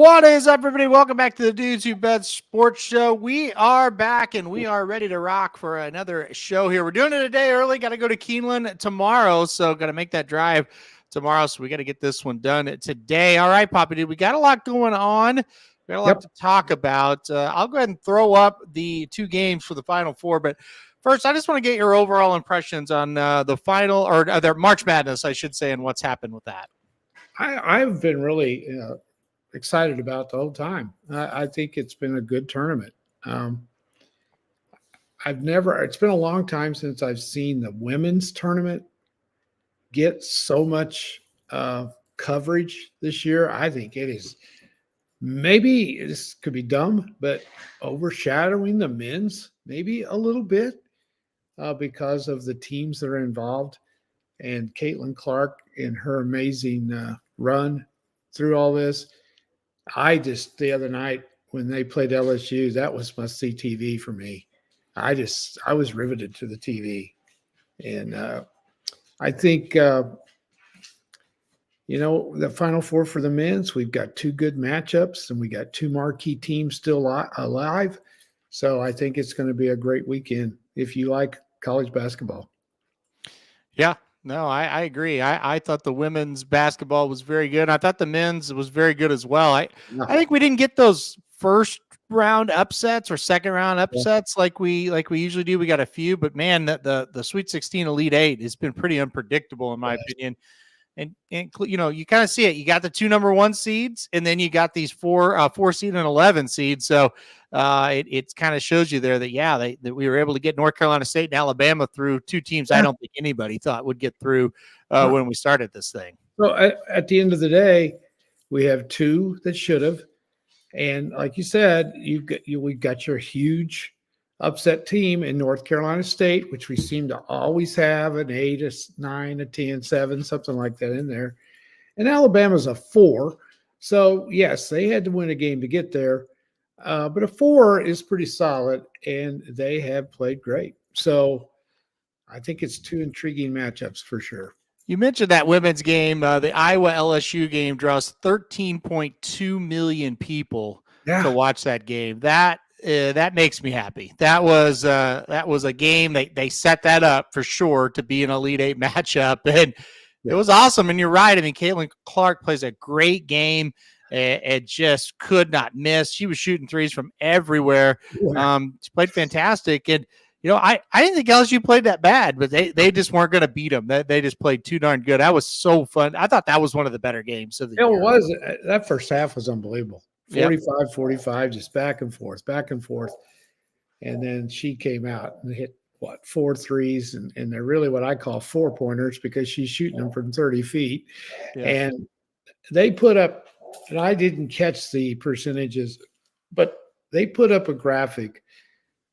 What is up, everybody? Welcome back to the Dudes Who Bet Sports Show. We are back, and we are ready to rock for another show here. We're doing it a day early. Got to go to Keeneland tomorrow, so got to make that drive tomorrow, so we got to get this one done today. All right, Papa Dude, we got a lot going on. We got a lot to talk about. I'll go ahead and throw up the two games for the Final Four, but first, I just want to get your overall impressions on the final, or their March Madness, I should say, and what's happened with that. I've been really excited about the whole time. I think it's been a good tournament. It's been a long time since I've seen the women's tournament get so much coverage this year. I think it is, maybe this could be dumb, but overshadowing the men's maybe a little bit because of the teams that are involved and Caitlin Clark and her amazing run through all this. The other night when they played LSU, that was must-see TV for me. I was riveted to the TV. And I think, the Final Four for the men's, we've got two good matchups and we got two marquee teams still alive. So I think it's going to be a great weekend if you like college basketball. Yeah. No, I agree. I thought the women's basketball was very good. I thought the men's was very good as well. I think we didn't get those first round upsets or second round upsets like we usually do. We got a few, but man, the Sweet 16 Elite Eight has been pretty unpredictable in my opinion. And you kind of see it. You got the two number 1 seeds, and then you got these 4 seed and 11 seeds. So it kind of shows you there that we were able to get North Carolina State and Alabama through two teams I don't think anybody thought would get through when we started this thing. So at the end of the day, we have two that should have, and like you said, we got your huge upset team in North Carolina State, which we seem to always have an 8, a 9, a 10, 7, something like that in there. And Alabama's a 4. So, yes, they had to win a game to get there. But a 4 is pretty solid, and they have played great. So I think it's two intriguing matchups for sure. You mentioned that women's game. The Iowa-LSU game draws 13.2 million people to watch that game. That makes me happy. That was a game they set that up for sure to be an Elite Eight matchup, and it was awesome. And you're right. I mean, Caitlin Clark plays a great game and just could not miss. She was shooting threes from everywhere. She played fantastic, and I didn't think LSU played that bad, but they just weren't going to beat them. They just played too darn good. That was so fun. I thought that was one of the better games of the year. It was. That first half was unbelievable. 45, just back and forth. And then she came out and hit, 4 threes, and they're really what I call 4-pointers because she's shooting them from 30 feet. Yeah. And they put up, and I didn't catch the percentages, but they put up a graphic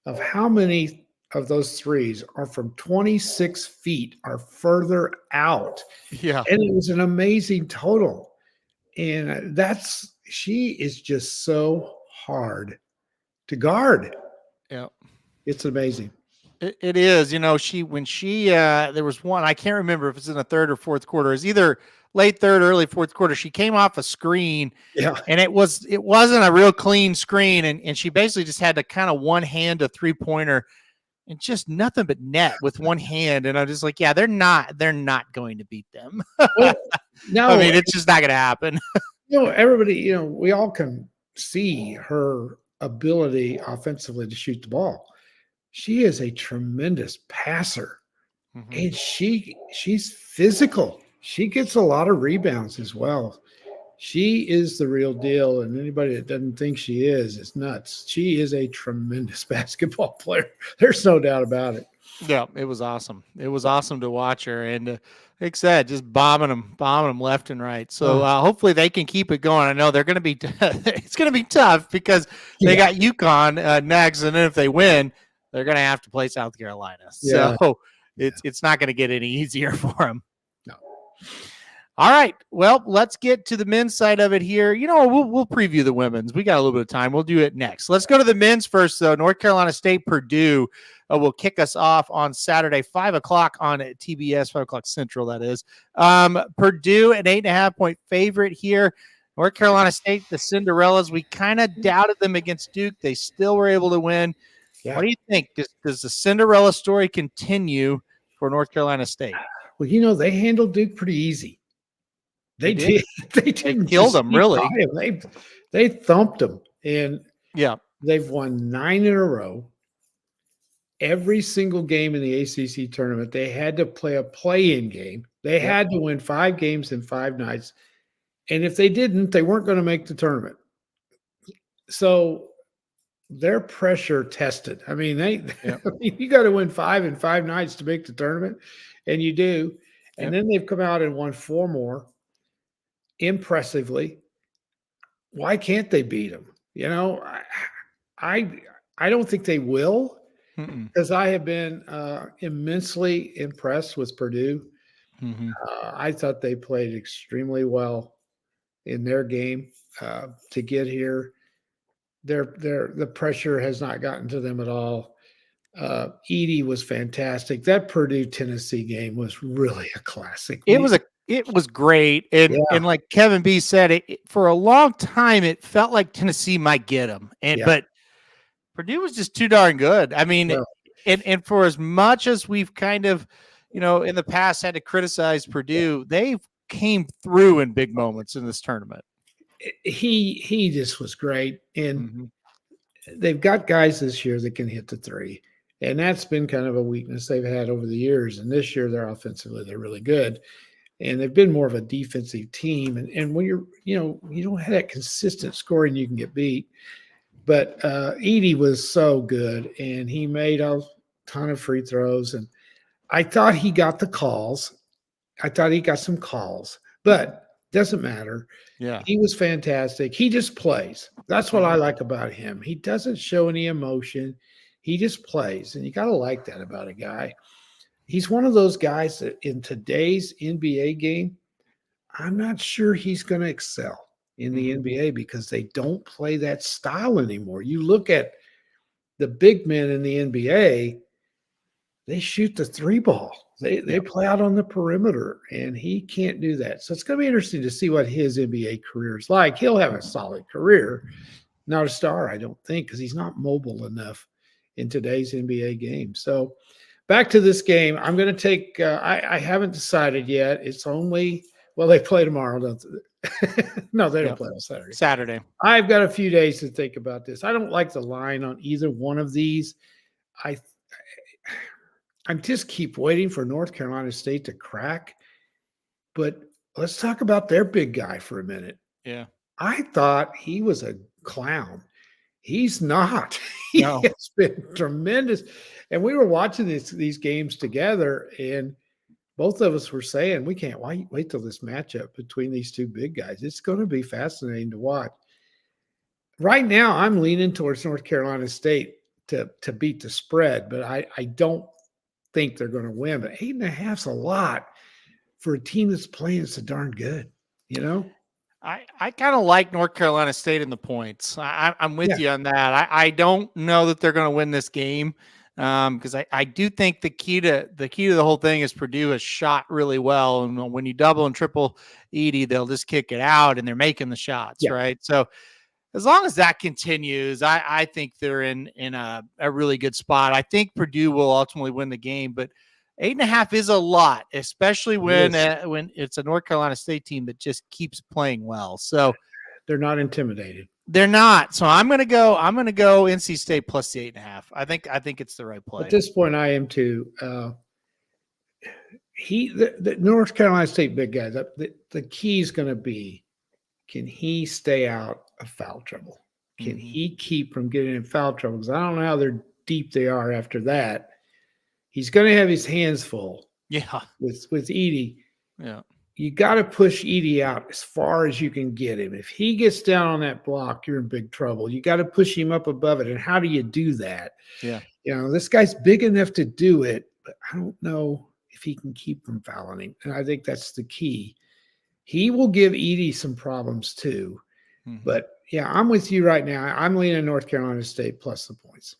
of how many of those threes are from 26 feet or further out. Yeah. And it was an amazing total. And she is just so hard to guard. Yeah. It's amazing. It is. When she there was one, I can't remember if it's in the third or fourth quarter. It's either late third, early fourth quarter. She came off a screen. Yeah. And it wasn't a real clean screen. And she basically just had to kind of one hand a 3-pointer and just nothing but net with one hand. And I'm just like, yeah, they're not going to beat them. Well, no, I mean, it's just not going to happen. Everybody, we all can see her ability offensively to shoot the ball. She is a tremendous passer, and she's physical. She gets a lot of rebounds as well. She is the real deal, and anybody that doesn't think she is nuts. She is a tremendous basketball player. There's no doubt about it. Yeah, it was awesome. It was awesome to watch her, and like I said, just bombing them left and right. So hopefully they can keep it going. I know they're going to be it's going to be tough because they got UConn next, and then if they win, they're going to have to play South Carolina. Yeah. So it's not going to get any easier for them. No. All right. Well, let's get to the men's side of it here. We'll preview the women's. We got a little bit of time. We'll do it next. Let's go to the men's first, though. North Carolina State, Purdue will kick us off on Saturday, 5 o'clock on TBS, 5 o'clock Central, that is. Purdue, an 8.5-point favorite here. North Carolina State, the Cinderellas, we kind of doubted them against Duke. They still were able to win. Yeah. What do you think? Does the Cinderella story continue for North Carolina State? Well, they handled Duke pretty easy. They did. They didn't killed just them, really. They thumped them, and Yeah, they've won 9 in a row. Every single game in the ACC tournament, they had to play a play-in game. They had to win 5 games in 5 nights, and if they didn't, they weren't going to make the tournament. So they're pressure tested. I mean, you got to win 5 in 5 nights to make the tournament, and you do. And then they've come out and won 4 more impressively. Why can't they beat them? I don't think they will, because I have been immensely impressed with Purdue. I thought they played extremely well in their game to get here. The pressure has not gotten to them at all. Edey was fantastic. That Purdue Tennessee game was really a classic. It was great, and like Kevin B said, for a long time it felt like Tennessee might get them, but Purdue was just too darn good. I mean, and for as much as we've kind of, in the past had to criticize Purdue, they came through in big moments in this tournament. He just was great, and they've got guys this year that can hit the three. And that's been kind of a weakness they've had over the years. And this year, they're really good. And they've been more of a defensive team. And when you don't have that consistent scoring, you can get beat. But Edey was so good, and he made a ton of free throws. And I thought he got the calls. I thought he got some calls, but doesn't matter. Yeah. He was fantastic. He just plays. That's what I like about him. He doesn't show any emotion. He just plays, and you got to like that about a guy. He's one of those guys that in today's NBA game, I'm not sure he's going to excel in the NBA because they don't play that style anymore. You look at the big men in the NBA, they shoot the 3 ball. They play out on the perimeter, and he can't do that. So it's going to be interesting to see what his NBA career is like. He'll have a solid career, not a star, I don't think, because he's not mobile enough in today's NBA game. So back to this game, I'm going to take I haven't decided yet. It's only they play tomorrow, don't they? No, they don't play on Saturday. I've got a few days to think about this. I don't like the line on either one of these. I'm just keep waiting for North Carolina State to crack. But let's talk about their big guy for a minute. Yeah. I thought he was a clown. He's not. He has been tremendous. And we were watching these games together, and both of us were saying, we can't wait till this matchup between these two big guys. It's going to be fascinating to watch. Right now, I'm leaning towards North Carolina State to beat the spread, but I don't think they're going to win. But 8.5's a lot for a team that's playing so darn good, I kind of like North Carolina State in the points. I'm with you on that. I don't know that they're going to win this game because I do think the key to the whole thing is Purdue has shot really well, and when you double and triple Edey, they'll just kick it out, and they're making the shots, right? So as long as that continues, I think they're in a really good spot. I think Purdue will ultimately win the game, but 8.5 is a lot, especially when it's a North Carolina State team that just keeps playing well. So they're not intimidated. They're not. So I'm gonna go NC State plus the 8.5. I think it's the right play. At this point, I am too. The North Carolina State big guy. The key is going to be, can he stay out of foul trouble? Can he keep from getting in foul trouble? Because I don't know how deep they are after that. He's going to have his hands full. Yeah. With Edey. Yeah. You got to push Edey out as far as you can get him. If he gets down on that block, you're in big trouble. You got to push him up above it. And how do you do that? Yeah. This guy's big enough to do it, but I don't know if he can keep from fouling him. And I think that's the key. He will give Edey some problems too. But yeah, I'm with you right now. I'm leaning North Carolina State plus the points.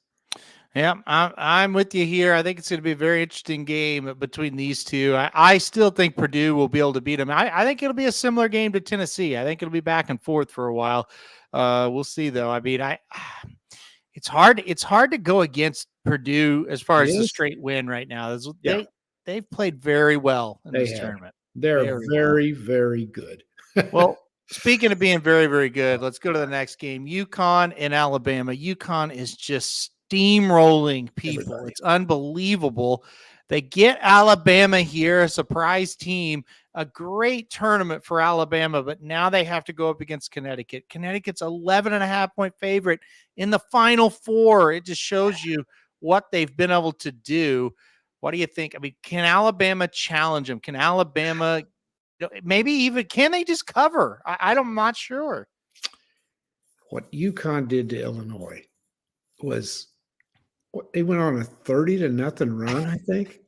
Yeah, I'm with you here. I think it's going to be a very interesting game between these two. I still think Purdue will be able to beat them. I think it'll be a similar game to Tennessee. I think it'll be back and forth for a while. We'll see, though. I mean, it's hard. It's hard to go against Purdue as far It as the is. straight win right now. Yeah, They've played very well in they this have. tournament. They're Very well. very, very good. Well, speaking of being very, very good, let's go to the next game. UConn and Alabama. UConn is just steamrolling people. Everybody. It's unbelievable. They get Alabama here, a surprise team, a great tournament for Alabama, but now they have to go up against Connecticut. Connecticut's 11.5-point favorite in the Final Four. It just shows you what they've been able to do. What do you think? I mean, can Alabama challenge them? Can Alabama maybe even can they just cover? I'm not sure. What UConn did to Illinois was they went on a 30-0 run, I think.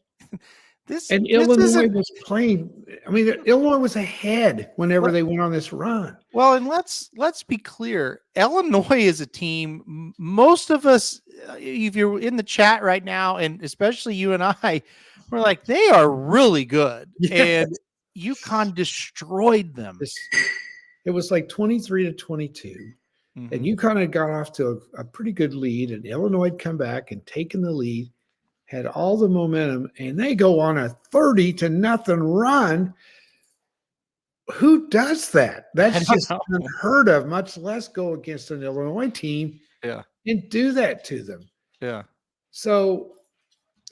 And Illinois was playing. I mean, Illinois was ahead whenever they went on this run. Well, and let's be clear. Illinois is a team. Most of us, if you're in the chat right now, and especially you and I, we're like, they are really good. Yes. And UConn destroyed them. It was like 23-22. Mm-hmm. And UConn had got off to a pretty good lead, and Illinois had come back and taken the lead, had all the momentum, and they go on a 30-0 run. Who does that? That's just unheard of, much less go against an Illinois team and do that to them. Yeah. So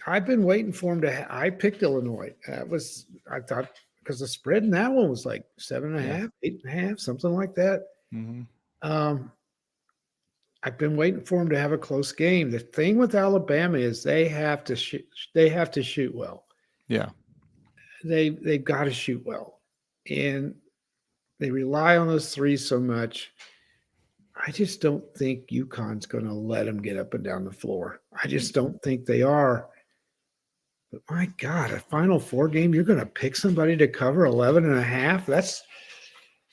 I've been waiting for him to I picked Illinois. I thought because the spread in that one was like 7.5, 8.5, something like that. Mm-hmm. I've been waiting for them to have a close game. The thing with Alabama is they have to shoot. They have to shoot well. Yeah, they've got to shoot well, and they rely on those threes so much. I just don't think UConn's going to let them get up and down the floor. I just don't think they are. But my God, a Final Four game, you're going to pick somebody to cover 11.5?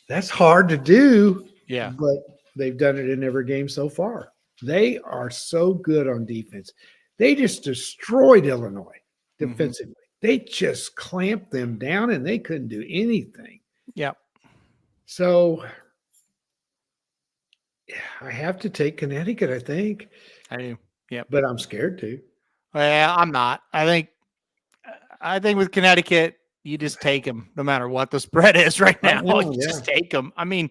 That's hard to do. Yeah. But they've done it in every game so far. They are so good on defense. They just destroyed Illinois defensively. Mm-hmm. They just clamped them down, and they couldn't do anything. Yep. So I have to take Connecticut, I think. I do. Yep. But I'm scared to. Well, I'm not. I think with Connecticut, you just take them no matter what the spread is right now. Just take them. I mean,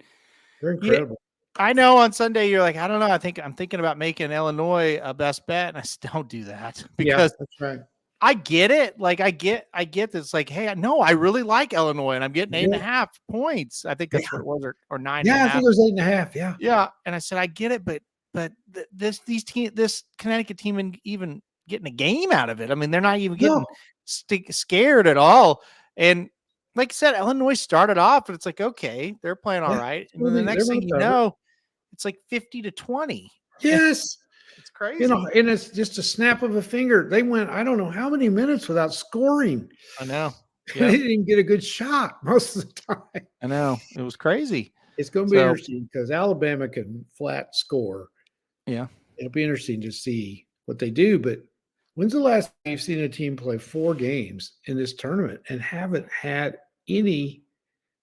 they're incredible. I know on Sunday you're like, I don't know. I'm thinking about making Illinois a best bet, and I said, don't do that because that's right. I get it. Like I get this. Like, hey, no, I really like Illinois, and I'm getting 8.5 points. I think that's what it was, or 9. Yeah, I think it was 8.5. Yeah, yeah. And I said, I get it, but this Connecticut team and even getting a game out of it. I mean, they're not even getting scared at all. And like I said, Illinois started off, and it's like, okay, they're playing all right. And then the next thing you know, it's like 50-20. Yes. It's crazy. And it's just a snap of a finger. They went, I don't know how many minutes without scoring. I know. Yep. They didn't get a good shot most of the time. I know. It was crazy. It's going to be interesting because Alabama can flat score. Yeah. It'll be interesting to see what they do. But when's the last time you've seen a team play 4 games in this tournament and haven't had any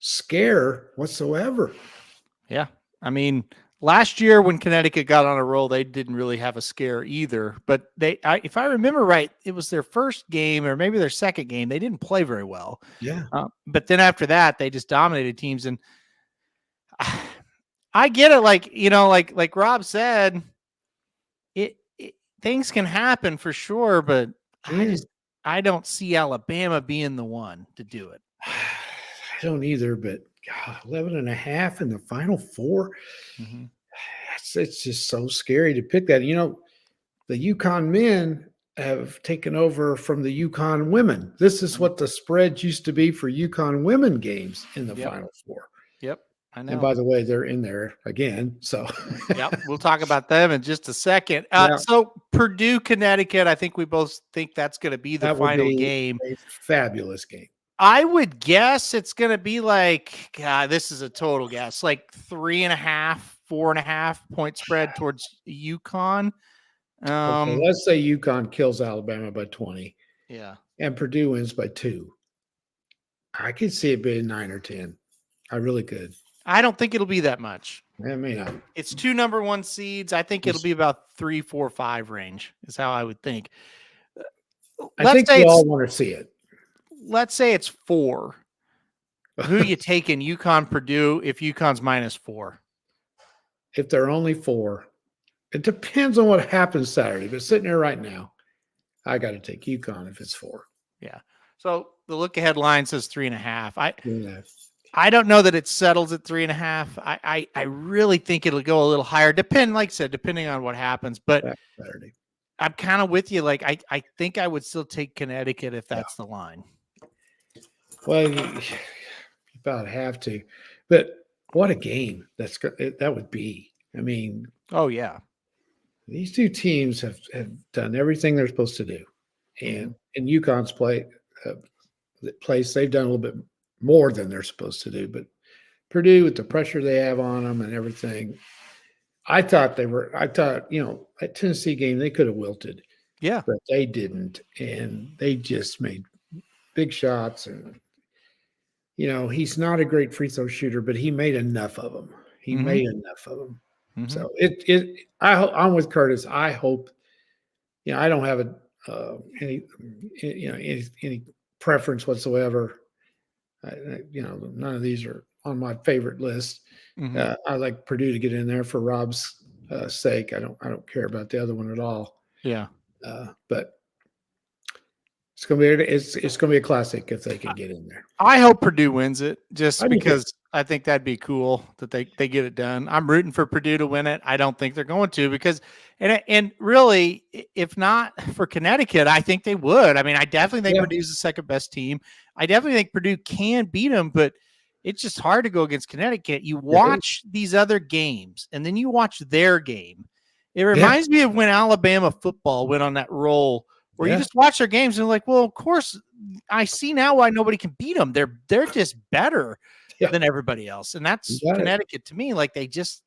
scare whatsoever? Yeah. I mean, last year when Connecticut got on a roll, they didn't really have a scare either. But if I remember right, it was their first game or maybe their second game. They didn't play very well. Yeah. But then after that, they just dominated teams. And I get it. Like Rob said, things can happen for sure, but I don't see Alabama being the one to do it. I don't either, but God, 11.5 in the Final Four. Mm-hmm. It's just so scary to pick that. The UConn men have taken over from the UConn women. This is what the spreads used to be for UConn women games in the Final Four. Yep. I know. And by the way, they're in there again. So yep, we'll talk about them in just a second. So Purdue, Connecticut, I think we both think that's going to be the final game. A fabulous game. I would guess it's going to be like, God, this is a total guess, like 3.5, 4.5 point spread towards UConn. Okay, let's say UConn kills Alabama by 20. Yeah. And Purdue wins by 2. I could see it being 9 or 10. I really could. I don't think it'll be that much. I mean, it's 2 number 1 seeds. I think it'll be about 3, 4, 5 range is how I would think. I think we all want to see it. Let's say it's 4. Who you taking? UConn, Purdue, if UConn's -4? If they're only 4, it depends on what happens Saturday. But sitting there right now, I got to take UConn if it's 4. Yeah. So the look ahead line says 3.5. I don't know that it settles at 3.5. I really think it'll go a little higher. Like I said, depending on what happens. But Saturday. I'm kind of with you. Like I think I would still take Connecticut if that's the line. Well, you about have to. But what a game that would be. I mean, oh yeah. These 2 teams have done everything they're supposed to do. And in UConn's place, they've done a little bit more than they're supposed to do. But Purdue, with the pressure they have on them and everything, I thought, that Tennessee game, they could have wilted. Yeah. But they didn't. And they just made big shots. And, he's not a great free throw shooter, but he made enough of them. So I'm with Curtis. I hope, I don't have any preference whatsoever. None of these are on my favorite list. I like Purdue to get in there for Rob's sake. I don't care about the other one at all. Yeah. But it's gonna be a classic if they can get in there. I hope Purdue wins it just because I think that'd be cool that they get it done. I'm rooting for Purdue to win it. I don't think they're going to because and really, if not for Connecticut, I think they would. I mean, I definitely think Purdue's the second best team. I definitely think Purdue can beat them, but it's just hard to go against Connecticut. You watch these other games and then you watch their game. It reminds me of when Alabama football went on that roll where you just watch their games and you're like, well, of course, I see now why nobody can beat them. They're just better than everybody else. And that's Connecticut to me. Like they just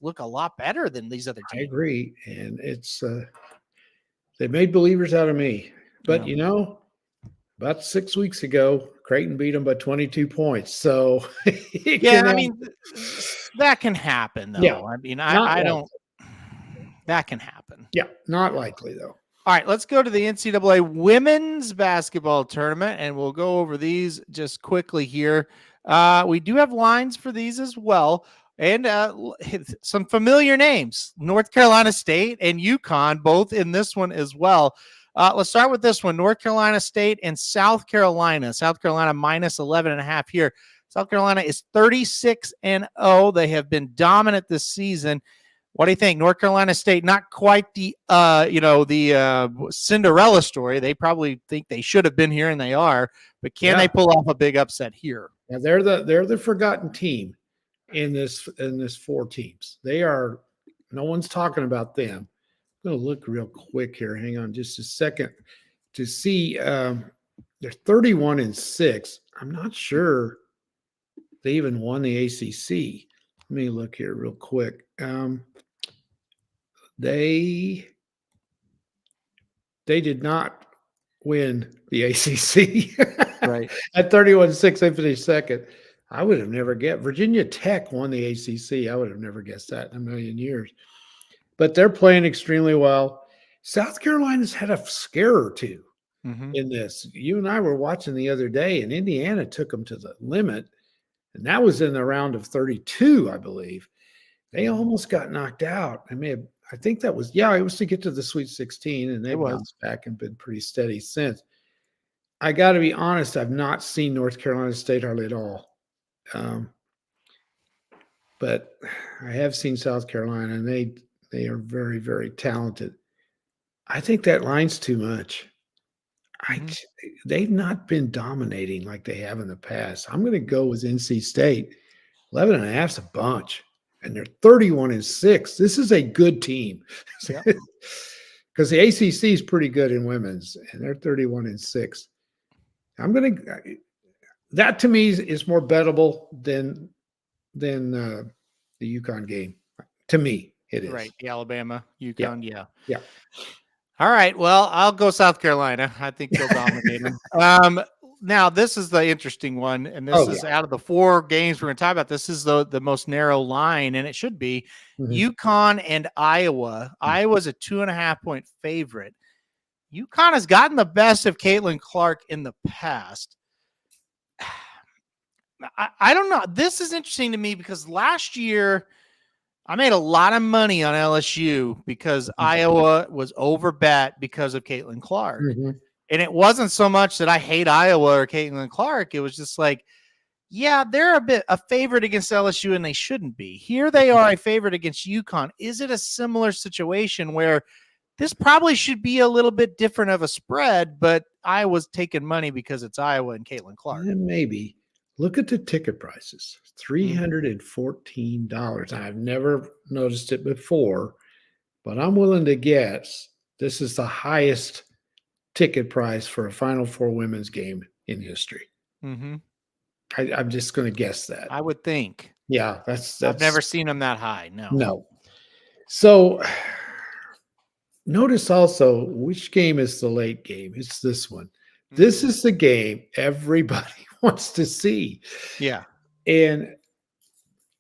look a lot better than these other teams. I agree. And it's they made believers out of me. But about 6 weeks ago, Creighton beat them by 22 points. So I mean, that can happen though. Yeah. I mean, I don't that can happen. Yeah, not likely though. All right, let's go to the NCAA women's basketball tournament, and we'll go over these just quickly here. We do have lines for these as well, and some familiar names, North Carolina State and UConn, both in this one as well. Let's start with this one, North Carolina State and South Carolina. South Carolina minus 11.5 here. South Carolina is 36-0. They have been dominant this season. What do you think? North Carolina State, not quite the Cinderella story. They probably think they should have been here, and they are. But can they pull off a big upset here? Yeah, they're the forgotten team in this 4 teams. They are. No one's talking about them. I'm going to look real quick here. Hang on just a second to see. They're 31-6. I'm not sure they even won the ACC. Let me look here real quick. They did not win the ACC. Right. At 31-6, they finished second. I would have never guessed. Virginia Tech won the ACC. I would have never guessed that in a million years. But they're playing extremely well. South Carolina's had a scare or two in this. You and I were watching the other day, and Indiana took them to the limit, and that was in the round of 32, I believe. They almost got knocked out. I think that was, it was to get to the Sweet 16, and they bounced back and been pretty steady since. I got to be honest, I've not seen North Carolina State hardly at all. But I have seen South Carolina, and they are very, very talented. I think that line's too much. They've not been dominating like they have in the past. I'm going to go with NC State. 11.5 is a bunch. And they're 31-6. This is a good team. Because the ACC is pretty good in women's, and they're 31-6. That to me is more bettable than the UConn game. To me, It is. Right. The Alabama, Yeah. UConn. Yeah. Yeah. All right. Well, I'll go South Carolina. I think they'll dominate them. Now this is the interesting one, and this Oh is yeah. out of the 4 games we're going to talk about. This is the most narrow line, and it should be Mhm. UConn and Iowa. Iowa's a 2.5-point favorite. UConn has gotten the best of Caitlin Clark in the past. I don't know. This is interesting to me because last year I made a lot of money on LSU because Iowa was overbet because of Caitlin Clark. Mhm. And it wasn't so much that I hate Iowa or Caitlin Clark. It was just like, yeah, they're a favorite against LSU and they shouldn't be. Here they are a favorite against UConn. Is it a similar situation where this probably should be a little bit different of a spread, but Iowa's taking money because it's Iowa and Caitlin Clark? Maybe. Look at the ticket prices. $314. I've never noticed it before, but I'm willing to guess this is the highest ticket price for a Final Four women's game in history. Mm-hmm. I'm just going to guess that. I would think. Yeah, that's I've never seen them that high. no. So notice also which game is the late game. It's this one. This is the game everybody wants to see. Yeah. And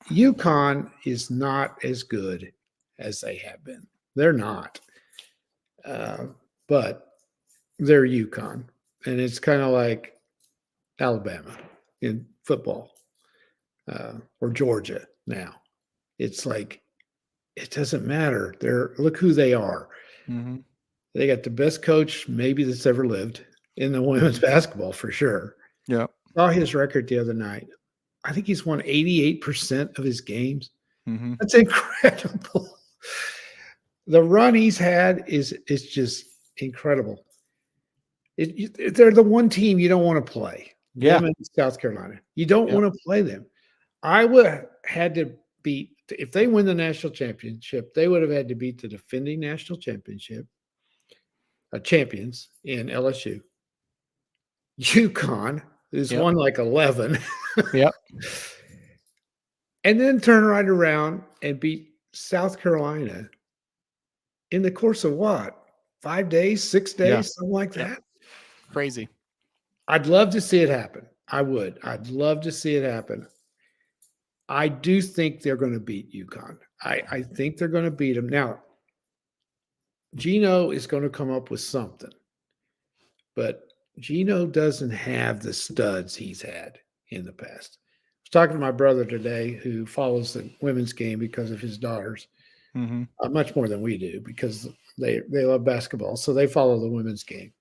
UConn is not as good as they have been. They're not. But they're UConn. And it's kind of like Alabama in football or Georgia now. It's like, it doesn't matter. Look who they are. Mm-hmm. They got the best coach maybe that's ever lived in the women's basketball for sure. Yeah. Saw his record the other night. I think he's won 88% of his games. Mm-hmm. That's incredible. The run he's had is just incredible. They're the one team you don't want to play. Yeah. Them in South Carolina. You don't want to play them. Iowa had to beat, if they win the national championship, they would have had to beat the defending national championship champions in LSU. UConn is won like 11. Yep. And then turn right around and beat South Carolina in the course of what? 5 days, 6 days, something like that. Crazy. I'd love to see it happen. I would. I'd love to see it happen. I do think they're going to beat UConn. I think they're going to beat them. Now, Gino is going to come up with something, but Gino doesn't have the studs he's had in the past. I was talking to my brother today who follows the women's game because of his daughters, much more than we do because they love basketball. So they follow the women's game.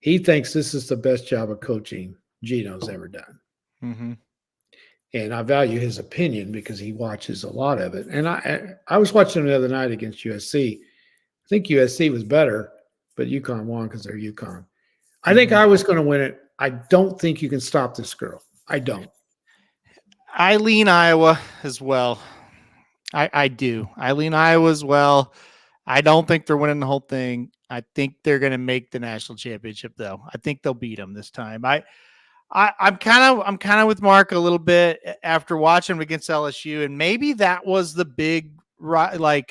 He thinks this is the best job of coaching Gino's ever done. Mm-hmm. And I value his opinion because he watches a lot of it. And I was watching him the other night against USC. I think USC was better, but UConn won because they're UConn. I think I was going to win it. I don't think you can stop this girl. I don't. I lean Iowa as well. I do. I lean Iowa as well. I don't think they're winning the whole thing. I think they're going to make the national championship, though. I think they'll beat them this time. I'm kind of with Mark a little bit after watching him against LSU, and maybe that was the big revenge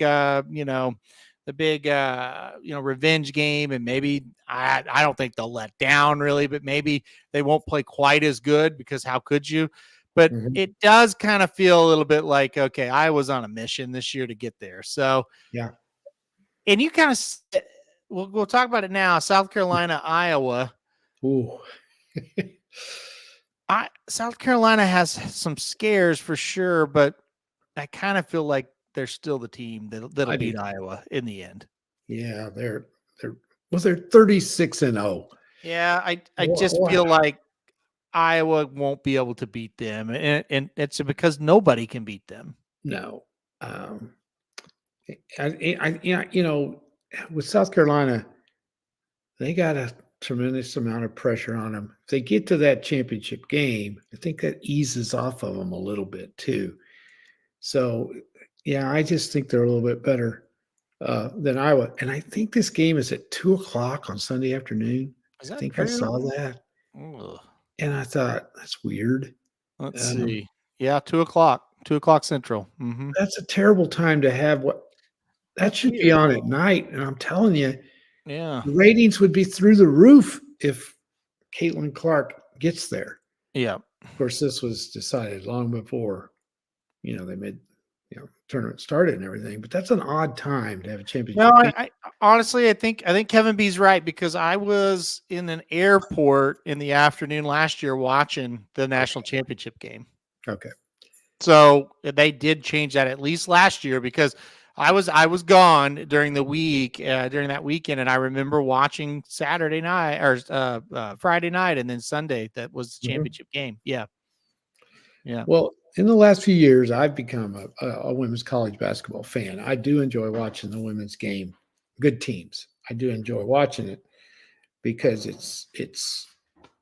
game, and maybe I don't think they'll let down really, but maybe they won't play quite as good because how could you? But it does kind of feel a little bit like, okay, I was on a mission this year to get there. So yeah, and you kind of we'll talk about it now. South Carolina, Iowa. Ooh. South Carolina has some scares for sure, but I kind of feel like they're still the team that'll beat Iowa in the end. Yeah, they're 36-0. Yeah, I just feel like Iowa won't be able to beat them, and it's because nobody can beat them. No, with South Carolina, they got a tremendous amount of pressure on them. If they get to that championship game, I think that eases off of them a little bit too. So, yeah, I just think they're a little bit better than Iowa. And I think this game is at 2:00 on Sunday afternoon. I think I saw that. Ugh. And I thought, that's weird. Let's see. Yeah, 2:00 Central. That's a terrible time to have that should be on at night. And I'm telling you, Yeah. the ratings would be through the roof if Caitlin Clark gets there. Yeah. Of course, this was decided long before, they made, tournament started and everything. But that's an odd time to have a No, championship game. I honestly, I think Kevin B's right, because I was in an airport in the afternoon last year watching the national championship game. Okay. So they did change that at least last year, because I was gone during the week, during that weekend, and I remember watching Saturday night or Friday night, and then Sunday that was the Mhm. championship game. Yeah, yeah, Well, in the last few years, I've become a women's college basketball fan. I do enjoy watching the women's game. Good teams. I do enjoy watching it because it's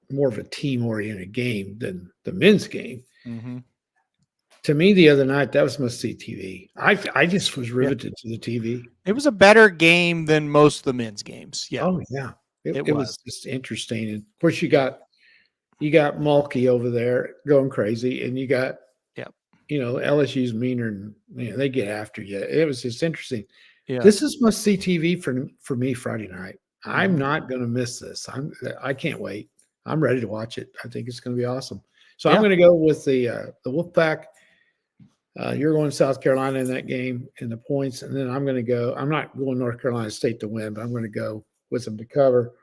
more of a team oriented game than the men's game. mm-hmm. To me, the other night, that was must see TV. I just was Yeah. riveted to the TV. It was a better game than most of the men's games. Yeah, Oh yeah, it was was. just interesting. And of course, you got Mulkey over there going crazy, and you got Yeah, LSU's meaner, and they get after you. It was just interesting. yeah. This is must see TV for me Friday night. I'm Mhm. not going to miss this. I can't wait. I'm ready to watch it. I think it's going to be awesome. So I'm Yeah. going to go with the Wolfpack. You're going South Carolina in that game in the points, and then I'm going to go. I'm not going North Carolina State to win, but I'm going to go with them to cover,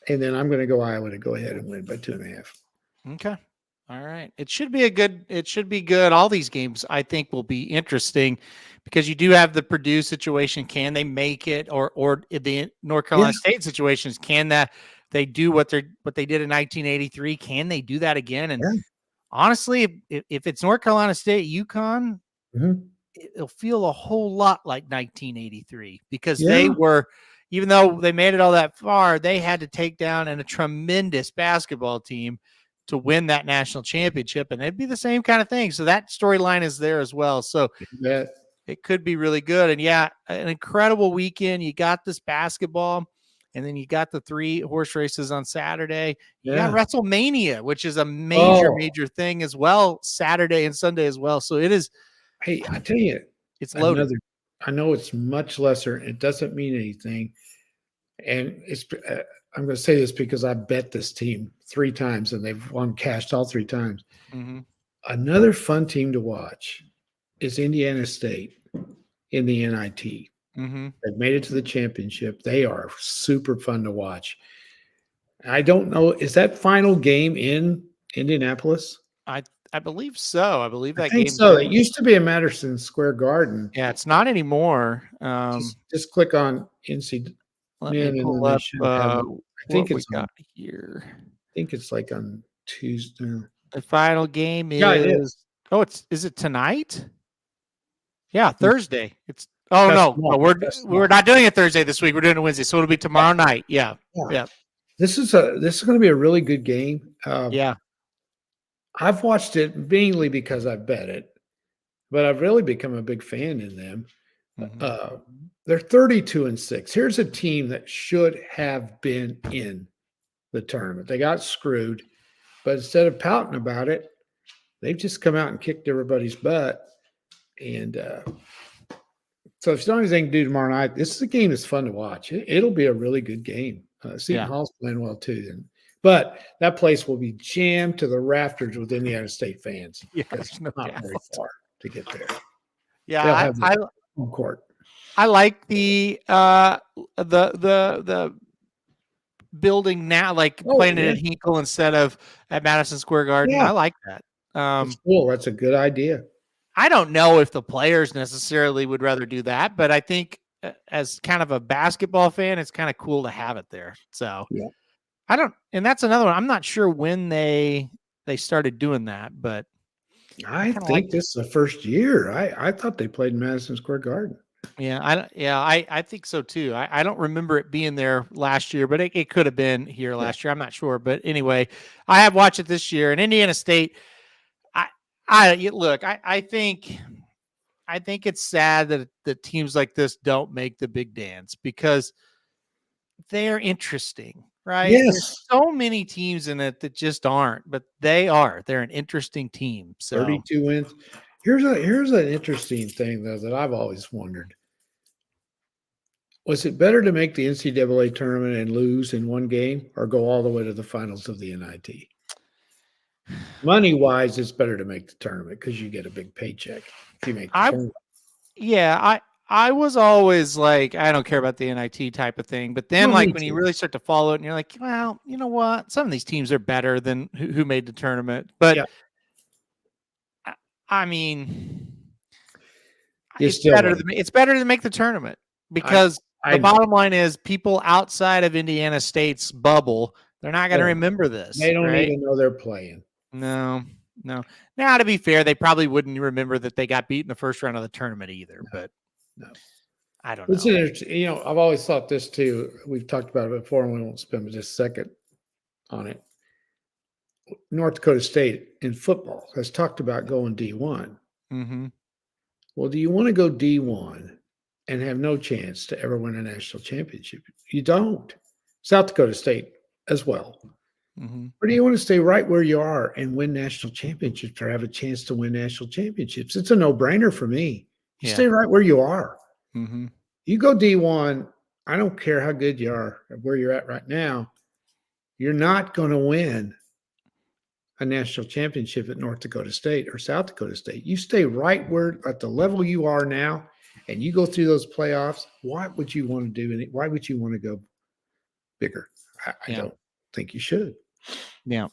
and then I'm going to go Iowa to go ahead and win by 2.5. Okay. All right. It should be good. All these games, I think, will be interesting, because you do have the Purdue situation. Can they make it? Or the North Carolina Yeah. State situations, can that they do what they did in 1983? Can they do that again? And Yeah. honestly, if it's North Carolina State, UConn, Mm-hmm. it'll feel a whole lot like 1983, because they Yeah. were, even though they made it all that far, they had to take down a tremendous basketball team to win that national championship, and it'd be the same kind of thing. So that storyline is there as well. So Yeah. it could be really good. And yeah, an incredible weekend. You got this basketball, and then you got the 3 horse races on Saturday. You got Yeah. WrestleMania, which is a Oh, major thing as well, Saturday and Sunday as well. So hey, I tell you, it's loaded. another. I know it's much lesser. It doesn't mean anything, and I'm going to say this because I bet this team 3 times and they've won cashed all 3 times. Mm-hmm. Another fun team to watch is Indiana State in the NIT. Mm-hmm. They've made it to the championship. They are super fun to watch. I don't know. Is that final game in Indianapolis? I believe so. I believe I that think game's so. in. It used to be a Madison Square Garden. Yeah, it's not anymore. Just click on NC Let me Men, and pull then they up should have it. I think what we it's on. got here. I think it's like on Tuesday. The final game Yeah, it is. is is it tonight? Yeah, Mm. Thursday. No, That's tomorrow. we're That's we're tomorrow. not doing it Thursday this week. We're doing it Wednesday, so it'll be tomorrow night. Yeah, Yeah. yeah, This is going to be a really good game. yeah. I've watched it mainly because I bet it, but I've really become a big fan in them. Mhm. They're 32-6. Here's a team that should have been in the tournament. They got screwed, but instead of pouting about it, they've just come out and kicked everybody's butt. And so if you don't have anything to do tomorrow night, this is a game that's fun to watch. It'll be a really good game. Seton Yeah. Hall's playing well too. But that place will be jammed to the rafters with Indiana State fans. Yeah, Because there's no it's not doubt. very far to get there. They'll Yeah, have the home court. I like the building now, like Oh, playing yeah. it at Hinkle instead of at Madison Square Garden. Yeah. I like that. That's cool. That's a good idea. I don't know if the players necessarily would rather do that, but I think as kind of a basketball fan, it's kind of cool to have it there. So Yeah. and that's another one. I'm not sure when they started doing that, but I think this is the first year. I thought they played in Madison Square Garden. yeah, I think so too. I don't remember it being there last year, but it could have been here last year. I'm not sure, but anyway, I have watched it this year. And Indiana State, I think it's sad that teams like this don't make the big dance, because they're interesting, right? Yes. There's so many teams in it that just aren't, but they're an interesting team. So 32 wins. Here's an interesting thing though that I've always wondered. Was it better to make the NCAA tournament and lose in one game or go all the way to the finals of the NIT? Money-wise, it's better to make the tournament because you get a big paycheck if you make the tournament. I was always like, I don't care about the NIT type of thing. But then, like, when you really start to follow it and you're like, well, you know what? Some of these teams are better than who made the tournament. But, I mean, it's better to make the tournament because the bottom line is people outside of Indiana State's bubble, they're not going to remember this. They don't even know they're playing. No. Now, to be fair, they probably wouldn't remember that they got beat in the first round of the tournament either. But I don't know. You know, I've always thought this too. We've talked about it before, and we won't spend just a second on it. North Dakota State in football has talked about going D1. Mm-hmm. Well, do you want to go D1 and have no chance to ever win a national championship? You don't. South Dakota State as well. Mm-hmm. Or do you want to stay right where you are and win national championships or have a chance to win national championships? It's a no-brainer for me. You stay right where you are. Mm-hmm. You go D1, I don't care how good you are or where you're at right now, you're not going to win a national championship at North Dakota State or South Dakota State. You stay right where at the level you are now and you go through those playoffs. What would you want to do? And why would you want to go bigger? I don't think you should. Yeah.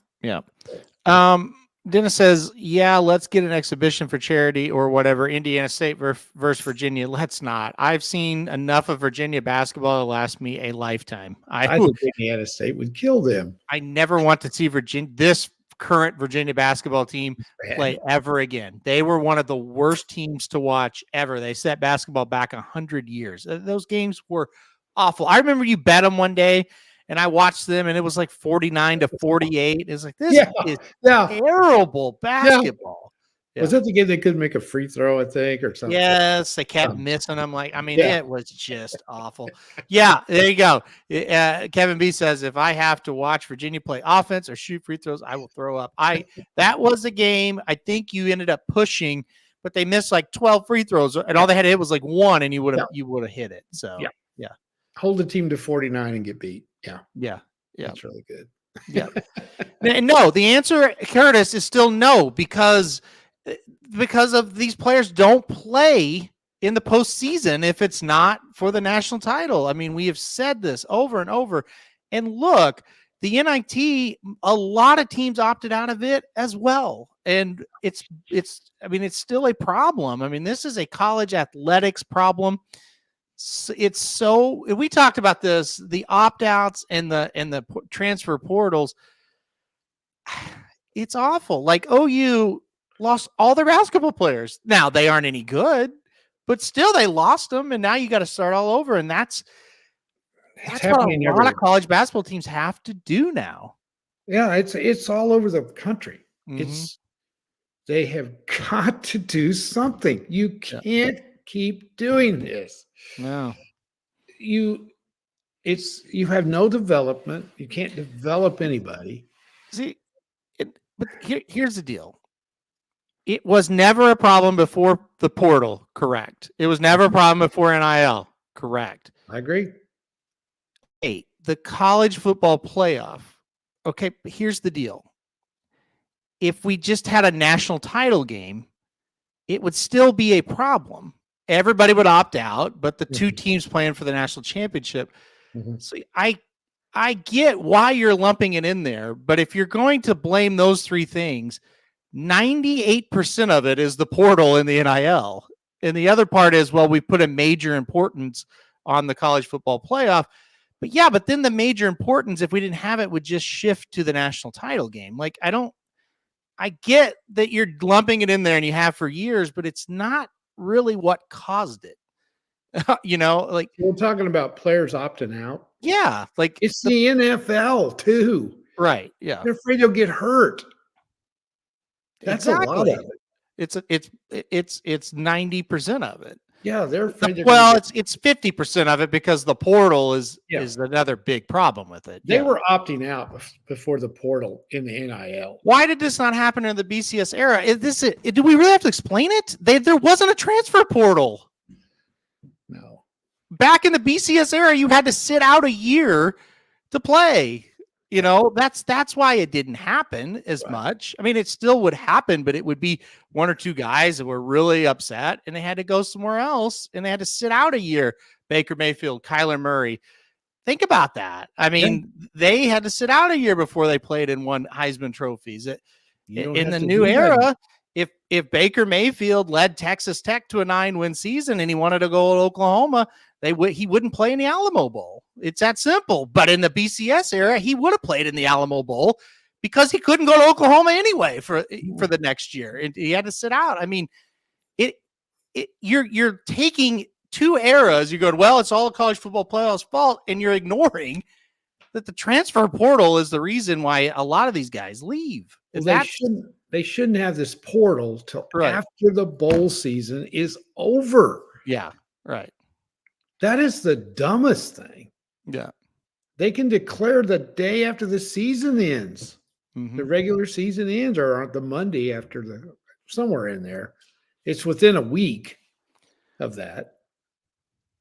Dennis says, let's get an exhibition for charity or whatever. Indiana State versus Virginia. Let's not. I've seen enough of Virginia basketball to last me a lifetime. I think Indiana State would kill them. I never want to see this current Virginia basketball team play ever again. They were one of the worst teams to watch ever. They set basketball back 100 years. Those games were awful. I remember you bet them one day, and I watched them, and it was like 49-48. It's like, this is terrible basketball. Was that the game they couldn't make a free throw, I think, or something? Yes, they kept missing them. It was just awful. Yeah, there you go. Kevin B says, if I have to watch Virginia play offense or shoot free throws, I will throw up. That was a game I think you ended up pushing, but they missed like 12 free throws, and all they had to hit was like one, and you would have hit it. So yeah. Hold the team to 49 and get beat. Yeah. That's really good. Yeah. No, the answer, Curtis, is still no, because of these players don't play in the postseason if it's not for the national title. I mean, we have said this over and over. And look, the NIT, a lot of teams opted out of it as well. And it's still a problem. I mean, this is a college athletics problem. We talked about this, the opt-outs and the transfer portals. It's awful. Like OU lost all their basketball players. Now they aren't any good, but still they lost them, and now you got to start all over. And that's what a lot of college basketball teams have to do now. Yeah, it's all over the country. Mm-hmm. They have got to do something. You can't keep doing this. No. You have no development. You can't develop anybody. See, but here's the deal. It was never a problem before the portal, correct? It was never a problem before NIL, correct? I agree. Hey, the college football playoff. Okay, but here's the deal. If we just had a national title game, it would still be a problem. Everybody would opt out, but the two teams playing for the national championship. Mm-hmm. So I get why you're lumping it in there, but if you're going to blame those three things, 98% of it is the portal and the NIL. And the other part is, well, we put a major importance on the college football playoff. But then the major importance, if we didn't have it, would just shift to the national title game. Like, I get that you're lumping it in there and you have for years, but it's not really what caused it. Like we're talking about players opting out. Yeah. Like it's the NFL too. Right. Yeah. They're afraid they'll get hurt. That's exactly. a lot of it. It's 90% of it. Yeah, they're afraid. It's 50% of it because the portal is another big problem with it. They were opting out before the portal in the NIL. Why did this not happen in the BCS era? Do we really have to explain it? There wasn't a transfer portal. No. back in the BCS era, you had to sit out a year to play. That's why it didn't happen as much. I mean, it still would happen, but it would be one or two guys that were really upset and they had to go somewhere else and they had to sit out a year. Baker Mayfield, Kyler Murray. Think about that. I mean, they had to sit out a year before they played and won Heisman trophies. In the new era, if Baker Mayfield led Texas Tech to a 9-win season and he wanted to go to Oklahoma, he wouldn't play in the Alamo Bowl. It's that simple. But in the BCS era, he would have played in the Alamo Bowl because he couldn't go to Oklahoma anyway for the next year. And he had to sit out. I mean, you're taking two eras. You're going, well, it's all college football playoffs' fault, and you're ignoring that the transfer portal is the reason why a lot of these guys leave. Well, they shouldn't have this portal till after the bowl season is over. Yeah, right. That is the dumbest thing. Yeah. They can declare the day after the season ends. Mm-hmm. The regular season ends, or the Monday after somewhere in there. It's within a week of that.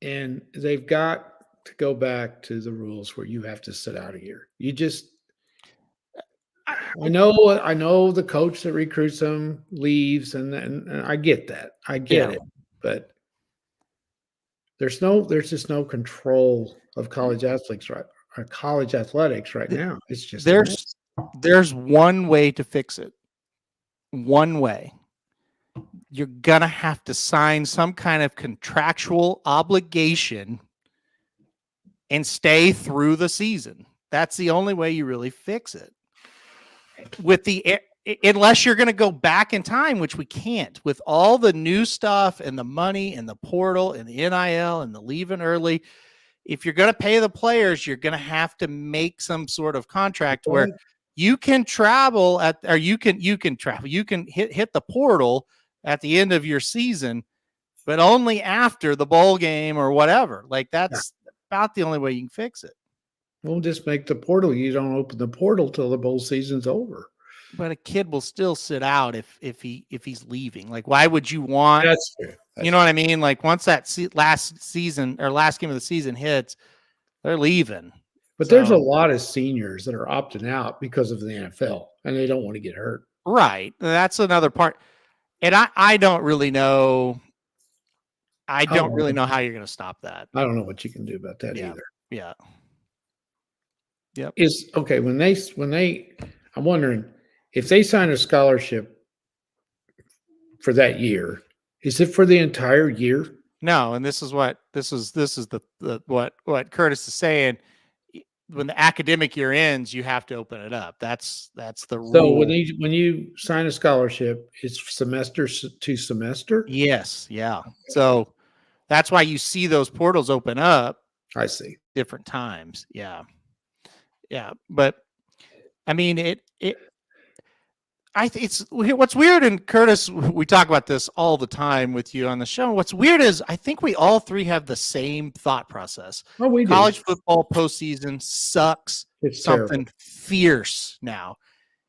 And they've got to go back to the rules where you have to sit out a year. I know the coach that recruits them leaves, and I get that. I get it. But there's just no control of college athletics right now. It's just there's one way to fix it. One way. You're gonna have to sign some kind of contractual obligation and stay through the season. That's the only way you really fix it. Unless you're going to go back in time, which we can't, with all the new stuff and the money and the portal and the NIL and the leaving early. If you're going to pay the players, you're going to have to make some sort of contract where you can travel you can hit the portal at the end of your season, but only after the bowl game or whatever. Like that's about the only way you can fix it. We'll just make the portal. You don't open the portal till the bowl season's over. But a kid will still sit out if he's leaving. Like, why would you want? That's true. You know what I mean? Like, once that last season or last game of the season hits, they're leaving. But there's a lot of seniors that are opting out because of the NFL, and they don't want to get hurt. Right. That's another part. And I don't really know. I don't really know how you're going to stop that. I don't know what you can do about that either. Yeah. Yep. I'm wondering if they sign a scholarship for that year, is it for the entire year? No, and this is what Curtis is saying. When the academic year ends, you have to open it up. That's the rule. So when you sign a scholarship, it's semester to semester? Yes, yeah. Okay. So that's why you see those portals open up. I see. Different times. Yeah. Yeah, but I mean it's what's weird, and Curtis, we talk about this all the time with you on the show. What's weird is I think we all three have the same thought process. Oh, we College do. Football postseason sucks. It's something terrible. Fierce now.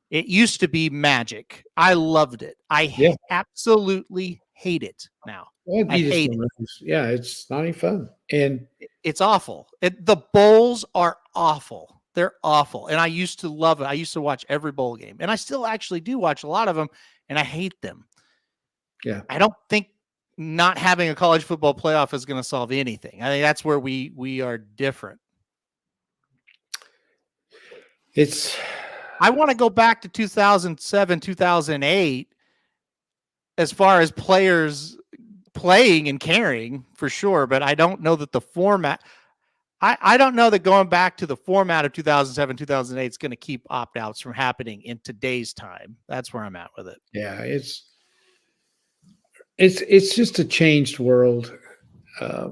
It used to be magic. I loved it. I absolutely hate it now. Well, I hate it. Yeah, it's not any fun. And it's awful. The bowls are awful. They're awful. And I used to love it. I used to watch every bowl game. And I still actually do watch a lot of them. And I hate them. Yeah. I don't think not having a college football playoff is going to solve anything. I think that's where we are different. I want to go back to 2007, 2008 as far as players playing and caring for sure. But I don't know that the format – I don't know that going back to the format of 2007, 2008 is going to keep opt-outs from happening in today's time. That's where I'm at with it. Yeah, it's just a changed world. A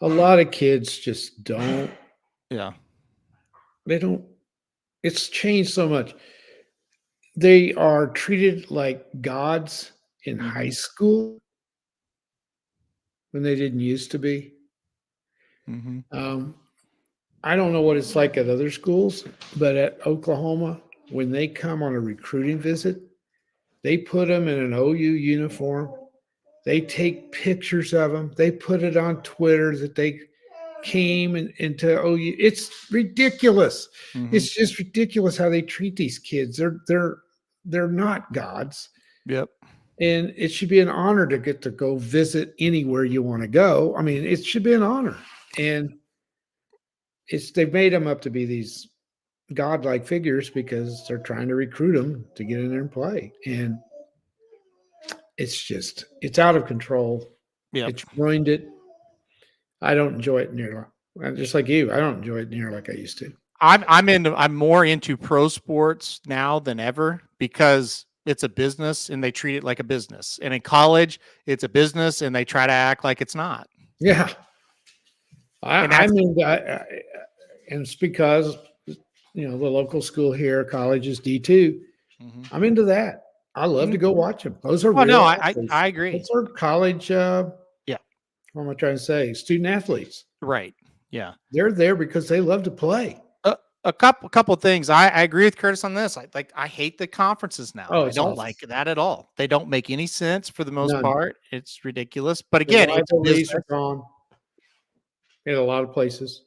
lot of kids just don't. Yeah. They don't. It's changed so much. They are treated like gods in high school when they didn't used to be. Mm-hmm. I don't know what it's like at other schools, but at Oklahoma, when they come on a recruiting visit, they put them in an OU uniform. They take pictures of them. They put it on Twitter that they came into OU. It's ridiculous. Mm-hmm. It's just ridiculous how they treat these kids. They're not gods. Yep. And it should be an honor to get to go visit anywhere you want to go. I mean, it should be an honor. And they've made them up to be these godlike figures because they're trying to recruit them to get in there and play. And it's out of control. Yep. It's ruined it. I don't enjoy it near, just like you. I don't enjoy it near like I used to. I'm more into pro sports now than ever because it's a business and they treat it like a business. And in college, it's a business and they try to act like it's not. Yeah. I mean, and it's because, the local school here, college is D2. Mm-hmm. I'm into that. I love to go watch them. Those are real athletes. I agree. Those are college, what am I trying to say? Student athletes. Right. Yeah. They're there because they love to play. A couple of things. I agree with Curtis on this. I hate the conferences now. I don't like that at all. They don't make any sense for the most part. It's ridiculous. But again, the rivalries are gone in a lot of places.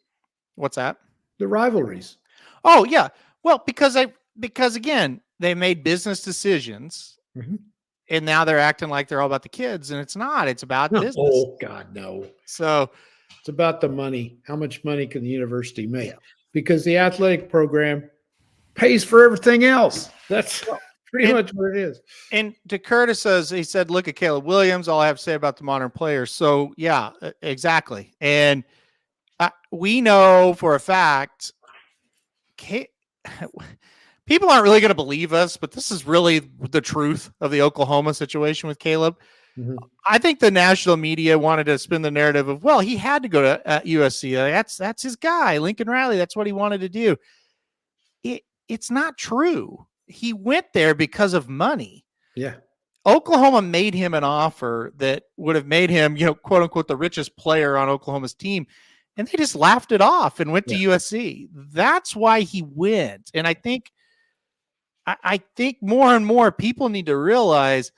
What's that? The rivalries. Oh yeah. Well, because again, they made business decisions, and now they're acting like they're all about the kids, and it's not. It's about business. Oh God, no. So it's about the money. How much money can the university make? Yeah. Because the athletic program pays for everything else. That's pretty much what it is. And to Curtis he said, look at Caleb Williams, all I have to say about the modern players. So yeah, exactly. And we know for a fact, people aren't really going to believe us, but this is really the truth of the Oklahoma situation with Caleb. Mm-hmm. I think the national media wanted to spin the narrative of, well, he had to go to USC. That's his guy, Lincoln Riley. That's what he wanted to do. It's not true. He went there because of money. Yeah. Oklahoma made him an offer that would have made him, quote unquote, the richest player on Oklahoma's team. And they just laughed it off and went to USC. That's why he went. And I think more and more people need to realize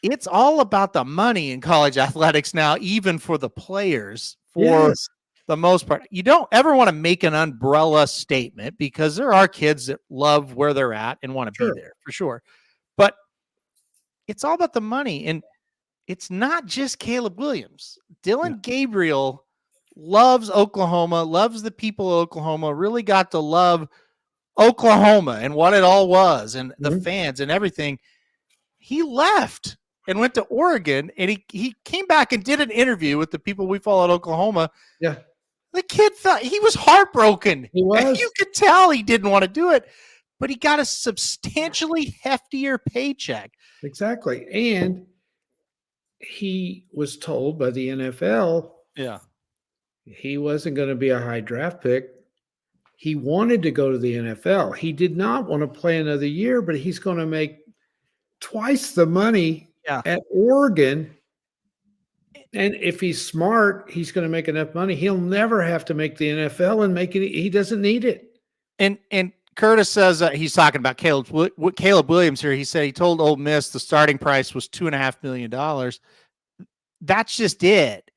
it's all about the money in college athletics now, even for the players, for the most part. You don't ever want to make an umbrella statement because there are kids that love where they're at and want to be there for sure. But it's all about the money. And it's not just Caleb Williams. Dylan Gabriel loves Oklahoma, loves the people of Oklahoma, really got to love Oklahoma and what it all was and the fans and everything. He left and went to Oregon, and he came back and did an interview with the people we follow at Oklahoma. Yeah. The kid thought he was heartbroken. He was. And you could tell he didn't want to do it, but he got a substantially heftier paycheck. Exactly. And he was told by the NFL he wasn't going to be a high draft pick. He wanted to go to the NFL. He did not want to play another year, but he's going to make twice the money at Oregon. And if he's smart, he's going to make enough money. He'll never have to make the NFL and make it. He doesn't need it. And Curtis says he's talking about Caleb Williams here. He said he told Ole Miss the starting price was $2.5 million. That's just it.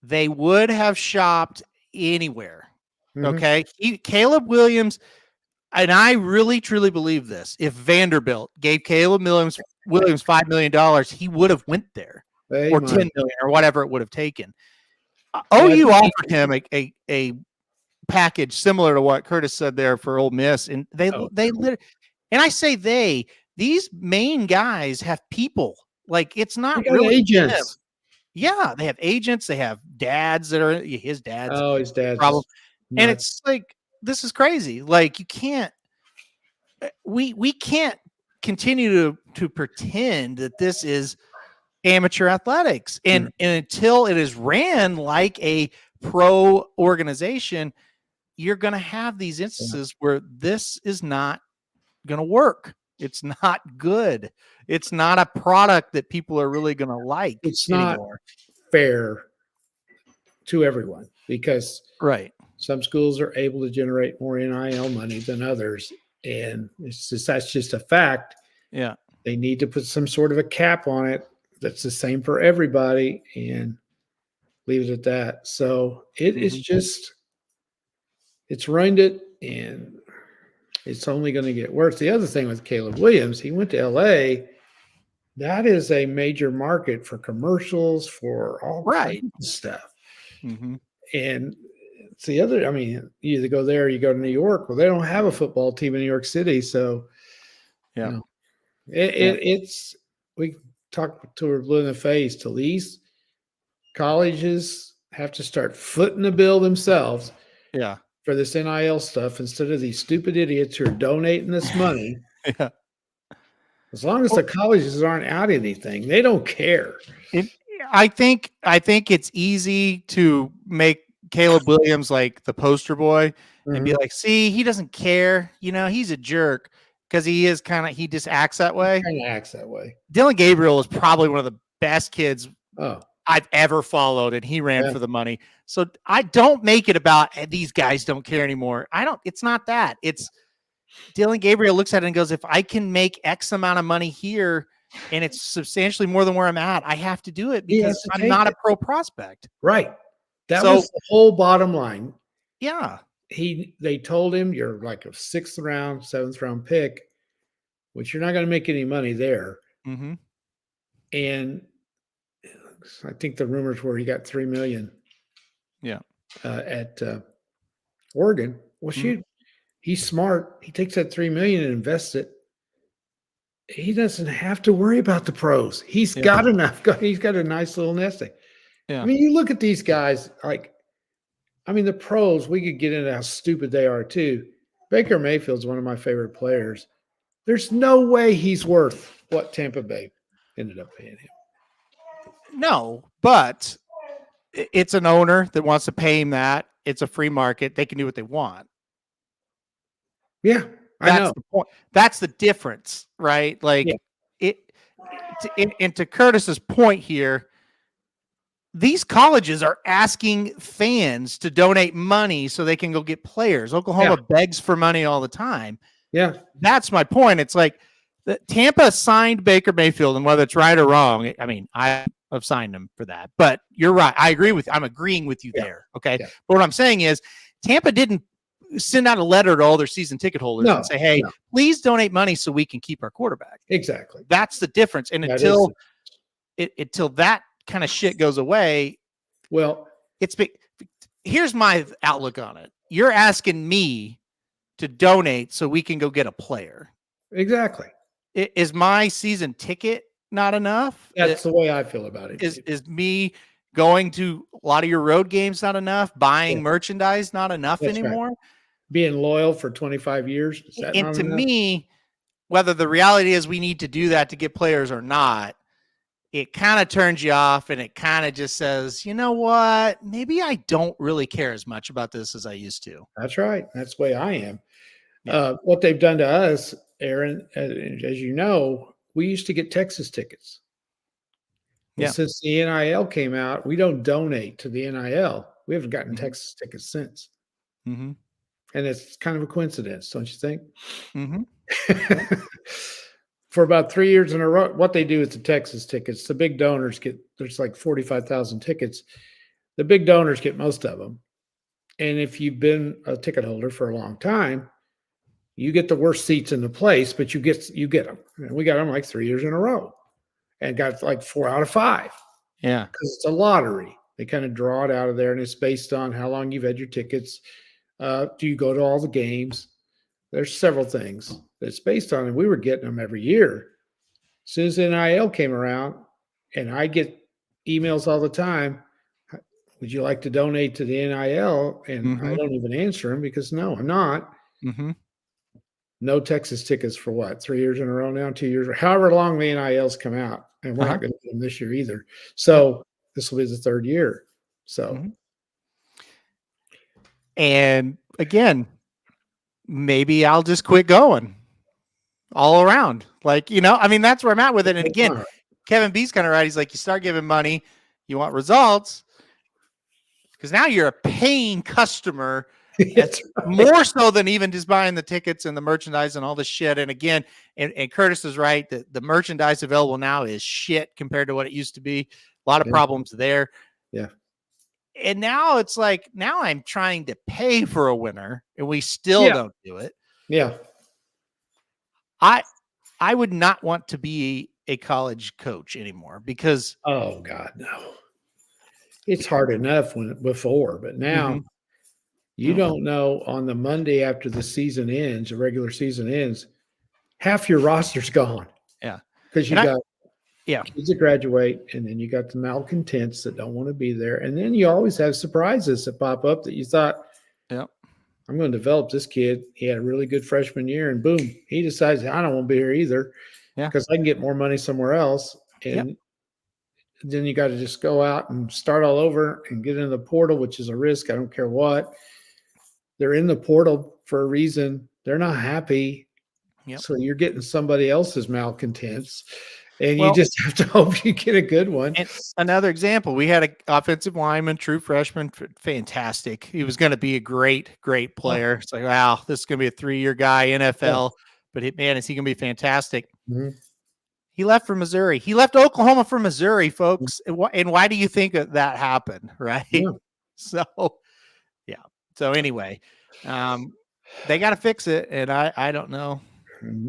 They would have shopped anywhere. Okay. Caleb Williams, and I really, truly believe this. If Vanderbilt gave Caleb Williams $5 million, he would have went there, or $10 million, or whatever it would have taken. OU offered him a package similar to what Curtis said there for Ole Miss, and and I say these main guys have people. Like, it's not really agents. Them. Yeah, they have agents. They have dads that are his dads. Oh, his dad's problem. And it's like, this is crazy. Like, you can't, we can't continue to pretend that this is amateur athletics. And until it is ran like a pro organization, you're going to have these instances where this is not going to work. It's not good. It's not a product that people are really going to like. It's anymore. Not fair to everyone because some schools are able to generate more NIL money than others. And that's just a fact. Yeah. They need to put some sort of a cap on it that's the same for everybody, and leave it at that. So it is just, it's ruined it, and it's only going to get worse. The other thing with Caleb Williams, he went to LA. That is a major market for commercials, for all Right. kinds of stuff. Mm-hmm. And it's the other, I mean, you either go there or you go to New York. Well, they don't have a football team in New York City. So, Yeah. you know, it's, we talk to her blue in the face till these colleges have to start footing the bill themselves. Yeah. For this NIL stuff instead of these stupid idiots who are donating this money. Yeah. As long as the colleges aren't out anything, they don't care. I think it's easy to make Caleb Williams like the poster boy and be like, see, he doesn't care. You know, he's a jerk because he just acts that way. Kind of acts that way. Dylan Gabriel is probably one of the best kids Oh. I've ever followed, and he ran for the money. So I don't make it about these guys don't care anymore. It's not that. It's Dylan Gabriel looks at it and goes, if I can make X amount of money here and it's substantially more than where I'm at, I have to do it because I'm not a pro prospect. Right. That was the whole bottom line. Yeah. They told him you're like a 6th round, 7th round pick, which you're not going to make any money there. Mm-hmm. And I think the rumors were he got $3 million. Yeah. At Oregon. Well, he's smart. He takes that $3 million and invests it. He doesn't have to worry about the pros. He's got enough. He's got a nice little nesting. Yeah. I mean, you look at these guys, the pros, we could get into how stupid they are too. Baker Mayfield's one of my favorite players. There's no way he's worth what Tampa Bay ended up paying him. No, but it's an owner that wants to pay him that. It's a free market. They can do what they want. Yeah, I know. The point. That's the difference, right? Like and to Curtis's point here, these colleges are asking fans to donate money so they can go get players. Oklahoma begs for money all the time. Yeah. That's my point. It's like Tampa signed Baker Mayfield, and whether it's right or wrong, I mean, I have signed him for that. But you're right. I'm agreeing with you there. Okay. Yeah. But what I'm saying is Tampa didn't send out a letter to all their season ticket holders and say, hey, please donate money so we can keep our quarterback. Exactly. That's the difference. And until that kind of shit goes away, well, here's my outlook on it. You're asking me to donate so we can go get a player. Exactly. Is my season ticket not enough? That's the way I feel about it. Is me going to a lot of your road games not enough? Buying merchandise not enough anymore? Right. Being loyal for 25 years? Is that and not to enough? Me, whether the reality is we need to do that to get players or not, it kind of turns you off, and it kind of just says, you know what? Maybe I don't really care as much about this as I used to. That's right. That's the way I am. Yeah. What they've done to us, Aaron, as you know, we used to get Texas tickets. Yeah. Since the NIL came out, we don't donate to the NIL. We haven't gotten Texas tickets since. Mm-hmm. And it's kind of a coincidence, don't you think? Mm-hmm. For about 3 years in a row, what they do is the Texas tickets. The big donors there's like 45,000 tickets. The big donors get most of them. And if you've been a ticket holder for a long time, you get the worst seats in the place, but you get them. And we got them like 3 years in a row and got like 4 out of 5. Yeah. Because it's a lottery. They kind of draw it out of there, and it's based on how long you've had your tickets. Do you go to all the games? There's several things that's based on, and we were getting them every year. As soon as the NIL came around, and I get emails all the time, would you like to donate to the NIL? And I don't even answer them because no, I'm not. Mm-hmm. No Texas tickets for what? 3 years in a row now, 2 years, however long the NILs come out. And we're not going to get them this year either. So this will be the 3rd year. So. And again, maybe I'll just quit going all around. Like, I mean, that's where I'm at with it. And again, Kevin B's kind of right. He's like, you start giving money, you want results, because now you're a paying customer That's right. More so than even just buying the tickets and the merchandise and all this shit. And again, and Curtis is right that the merchandise available now is shit compared to what it used to be. A lot of problems there. Yeah. And now it's like, now I'm trying to pay for a winner and we still don't do it. Yeah. I would not want to be a college coach anymore because oh God, no. It's hard enough before, but now you don't know on the Monday after the season ends, the regular season ends, half your roster's gone. Yeah. Because you got yeah, kids that graduate, and then you got the malcontents that don't want to be there. And then you always have surprises that pop up that you thought, yeah, I'm going to develop this kid. He had a really good freshman year, and boom, he decides I don't want to be here either. Yeah. Because I can get more money somewhere else. And then you got to just go out and start all over and get into the portal, which is a risk. I don't care what. They're in the portal for a reason. They're not happy. Yep. So you're getting somebody else's malcontents. And you just have to hope you get a good one. And another example, we had an offensive lineman, true freshman, fantastic. He was going to be a great, great player. It's like, wow, this is going to be a 3-year guy, NFL. But man, is he going to be fantastic? He left for Missouri. He left Oklahoma for Missouri, folks. And why do you think that happened? Right. Yeah. So, yeah. So anyway, they got to fix it. And I don't know.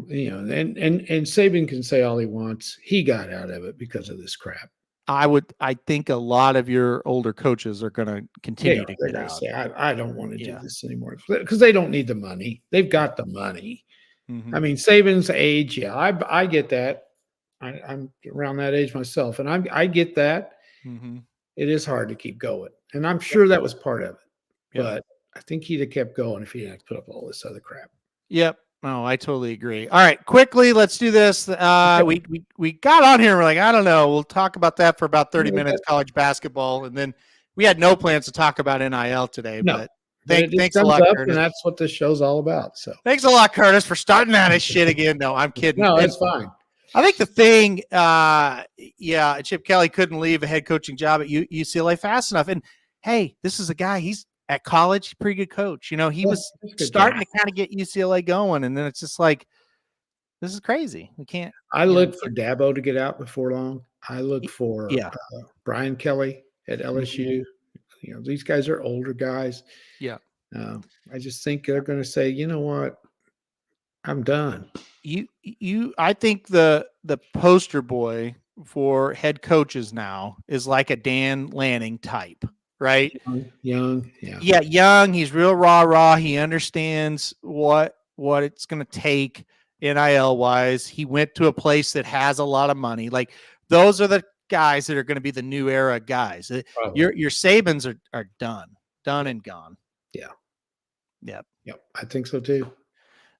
You know, and Saban can say all he wants. He got out of it because of this crap. I think a lot of your older coaches are going to continue to get out. Say, I don't want to do this anymore because they don't need the money. They've got the money. I mean, Saban's age. Yeah, I get that. I'm around that age myself, and I get that. It is hard to keep going, and I'm sure that was part of it. But I think he'd have kept going if he didn't have to put up all this other crap. Yep. Oh, I totally agree. All right, quickly, let's do this. We got on here. We're like, I don't know. We'll talk about that for about 30 minutes, college basketball, and then we had no plans to talk about NIL today. No, but thanks a lot, Curtis. And that's what this show's all about. So thanks a lot, Curtis, for starting that shit again. No, I'm kidding. No, it's fine. I think the thing, Chip Kelly couldn't leave a head coaching job at UCLA fast enough. And hey, this is a guy. He's at college, pretty good coach. You know, he was starting to kind of get UCLA going, and then it's just like, this is crazy. We can't. I look for Dabo to get out before long. I look for Brian Kelly at LSU. You know, these guys are older guys. Yeah. I just think they're going to say, you know what, I'm done. I think the poster boy for head coaches now is like a Dan Lanning type. Right. Young. Yeah. Young. He's real rah. He understands what it's going to take NIL wise. He went to a place that has a lot of money. Like those are the guys that are going to be the new era guys. Your Sabans are done and gone. Yeah. Yep. I think so too.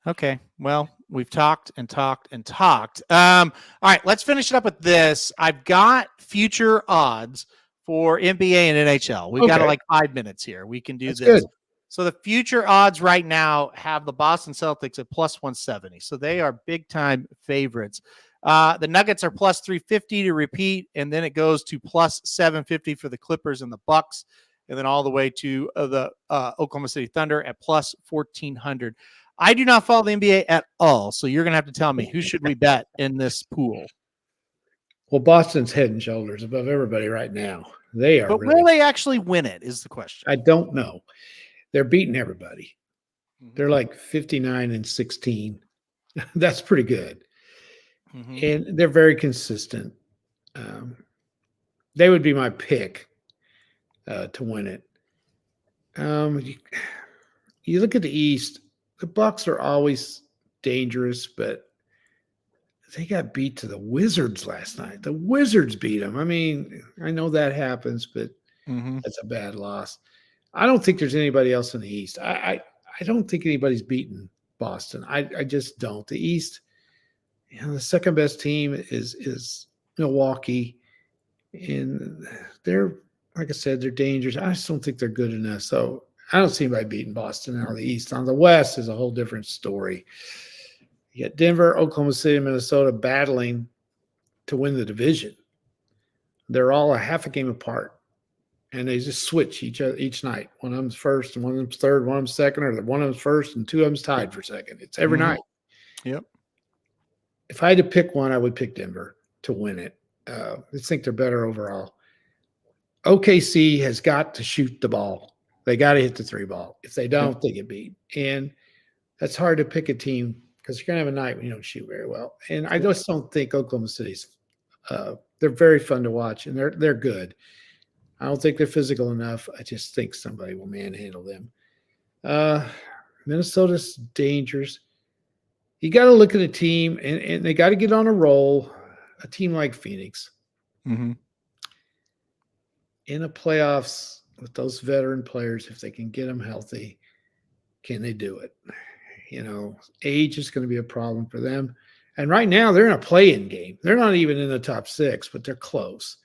Okay. Well, we've talked and talked and talked. All right, let's finish it up with this. I've got future odds for NBA and NHL. We've got like 5 minutes here. We can do this. Good. So the future odds right now have the Boston Celtics at plus 170. So they are big time favorites. The Nuggets are plus 350 to repeat, and then it goes to plus 750 for the Clippers and the Bucks, and then all the way to the Oklahoma City Thunder at plus 1400. I do not follow the NBA at all, so you're going to have to tell me who should we bet in this pool. Well, Boston's head and shoulders above everybody right now. They are. But will they actually win it is the question. I don't know. They're beating everybody. They're like 59-16. That's pretty good. And they're very consistent. They would be my pick to win it. You look at the East, the Bucks are always dangerous, but they got beat to the Wizards last night. The Wizards beat them. I mean, I know that happens, but that's a bad loss. I don't think there's anybody else in the East. I don't think anybody's beaten Boston. I just don't. The East, the second best team is Milwaukee, and they're, like I said, they're dangerous. I just don't think they're good enough. So I don't see anybody beating Boston out of the East. On the West is a whole different story. You got Denver, Oklahoma City, Minnesota battling to win the division. They're all a half a game apart. and they just switch each night. One of them's first, and one of them's third, one of them's second, or one of them's first, and two of them's tied for second. It's every night. Yep. If I had to pick one, I would pick Denver to win it. I think they're better overall. OKC has got to shoot the ball. They got to hit the 3-ball. If they don't, they get beat. And that's hard to pick a team because you're going to have a night when you don't shoot very well. And I just don't think Oklahoma City's they're very fun to watch, and they're good. I don't think they're physical enough. I just think somebody will manhandle them. Minnesota's dangerous. You got to look at a team, and they got to get on a roll. A team like Phoenix. Mm-hmm. In the playoffs with those veteran players, if they can get them healthy, can they do it? Age is going to be a problem for them. And right now they're in a play-in game. They're not even in the top 6, but they're close.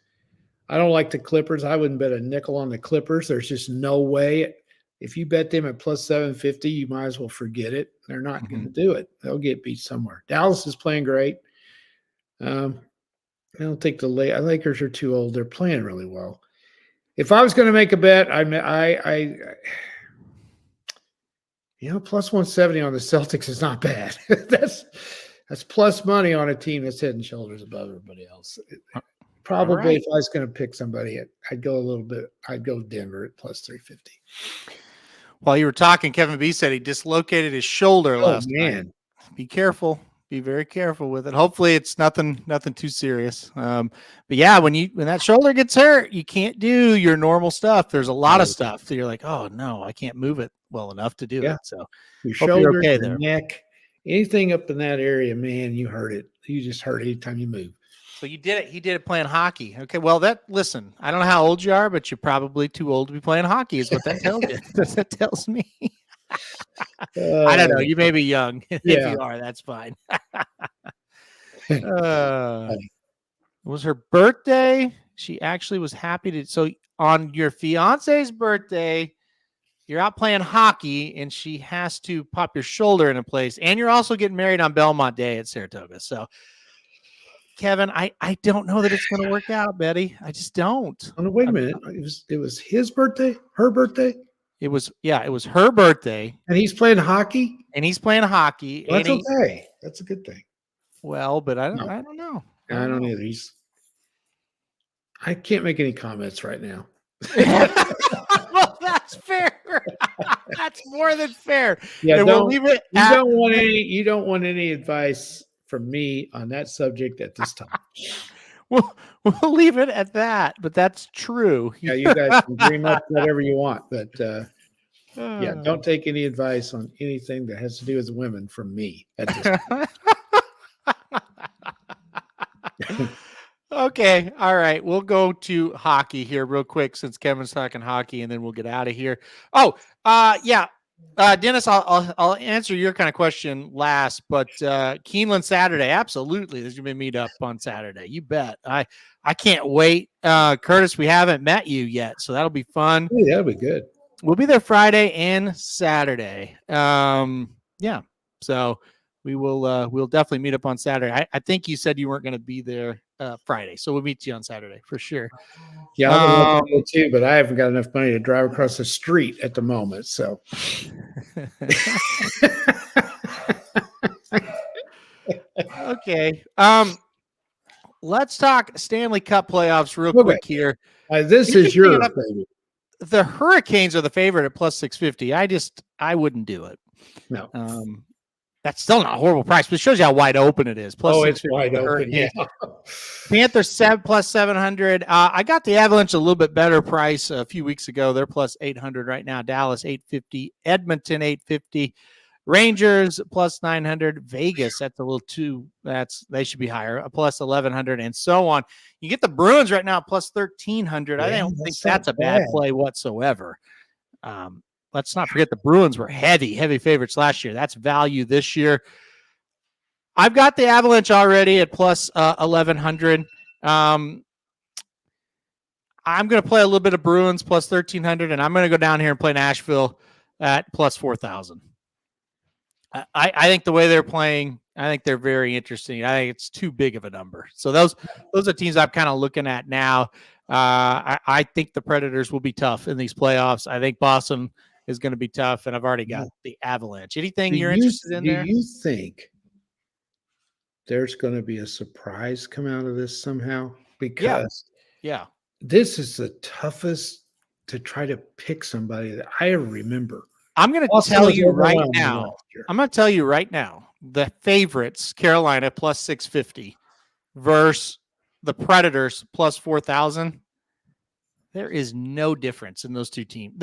I don't like the Clippers. I wouldn't bet a nickel on the Clippers. There's just no way. If you bet them at plus 750, you might as well forget it. They're not going to do it. They'll get beat somewhere. Dallas is playing great. I don't think the Lakers are too old. They're playing really well. If I was going to make a bet, plus 170 on the Celtics is not bad. That's plus money on a team that's head and shoulders above everybody else. Probably right. If I was going to pick somebody, I'd go Denver at plus 350. While you were talking, Kevin B said he dislocated his shoulder last night. Be careful. Be very careful with it. Hopefully it's nothing too serious. But yeah, when that shoulder gets hurt, you can't do your normal stuff. There's a lot of stuff that you're like, oh no, I can't move it well enough to do it. So your shoulder, okay your neck, anything up in that area, man, you hurt it. You just hurt anytime you move. So you did it. He did it playing hockey. Okay. Well, listen, I don't know how old you are, but you're probably too old to be playing hockey is what that tells you. That tells me. I don't know. You may be young. If you are, that's fine. It was her birthday. She actually was happy to. So on your fiance's birthday, you're out playing hockey and she has to pop your shoulder into place. And you're also getting married on Belmont Day at Saratoga. So Kevin, I don't know that it's going to work out, Betty. I just don't. Oh, no, wait a minute. It was his birthday, her birthday. It was her birthday. And he's playing hockey? Well, that's okay. That's a good thing. Well, but I don't know. I don't either. I can't make any comments right now. Well, that's fair. That's more than fair. Yeah, you don't want any advice from me on that subject at this time. We'll leave it at that, but that's true. Yeah, you guys can dream up whatever you want, but don't take any advice on anything that has to do with women from me at this point. Okay, all right. We'll go to hockey here real quick since Kevin's talking hockey, and then we'll get out of here. Oh, yeah. Dennis, I'll answer your kind of question last, but Keeneland Saturday, absolutely. There's gonna be a meetup on Saturday. You bet. I can't wait. Curtis, we haven't met you yet, so that'll be fun. Yeah, that'll be good. We'll be there Friday and Saturday. Yeah. So we'll definitely meet up on Saturday. I think you said you weren't going to be there Friday, so we'll meet you on Saturday for sure. Yeah, I'll go too, but I haven't got enough money to drive across the street at the moment. So, okay. Let's talk Stanley Cup playoffs real quick here. This is your favorite. The Hurricanes are the favorite at plus 650. I wouldn't do it. No. That's still not a horrible price, but it shows you how wide open it is. Plus it's wide open. Yeah. Panthers plus 700. I got the Avalanche a little bit better price a few weeks ago. They're plus 800 right now. Dallas 850. Edmonton 850. Rangers plus 900. Vegas, that's a little too. They should be higher. A plus 1100, and so on. You get the Bruins right now at plus 1300. I don't think that's a bad play whatsoever. Let's not forget the Bruins were heavy favorites last year. That's value this year. I've got the Avalanche already at plus 1100. I'm going to play a little bit of Bruins plus 1300, and I'm going to go down here and play Nashville at plus 4,000. I think the way they're playing, I think they're very interesting. I think it's too big of a number. So those are teams I'm kind of looking at now. I think the Predators will be tough in these playoffs. I think Boston is going to be tough, and I've already got the Avalanche. Anything you're interested in there? Do you think there's going to be a surprise come out of this somehow? Because Yeah. this is the toughest to try to pick somebody that I ever remember. I'm going to tell you right now. I'm going to tell you right now. The favorites, Carolina plus 650 versus the Predators plus 4,000. There is no difference in those two teams.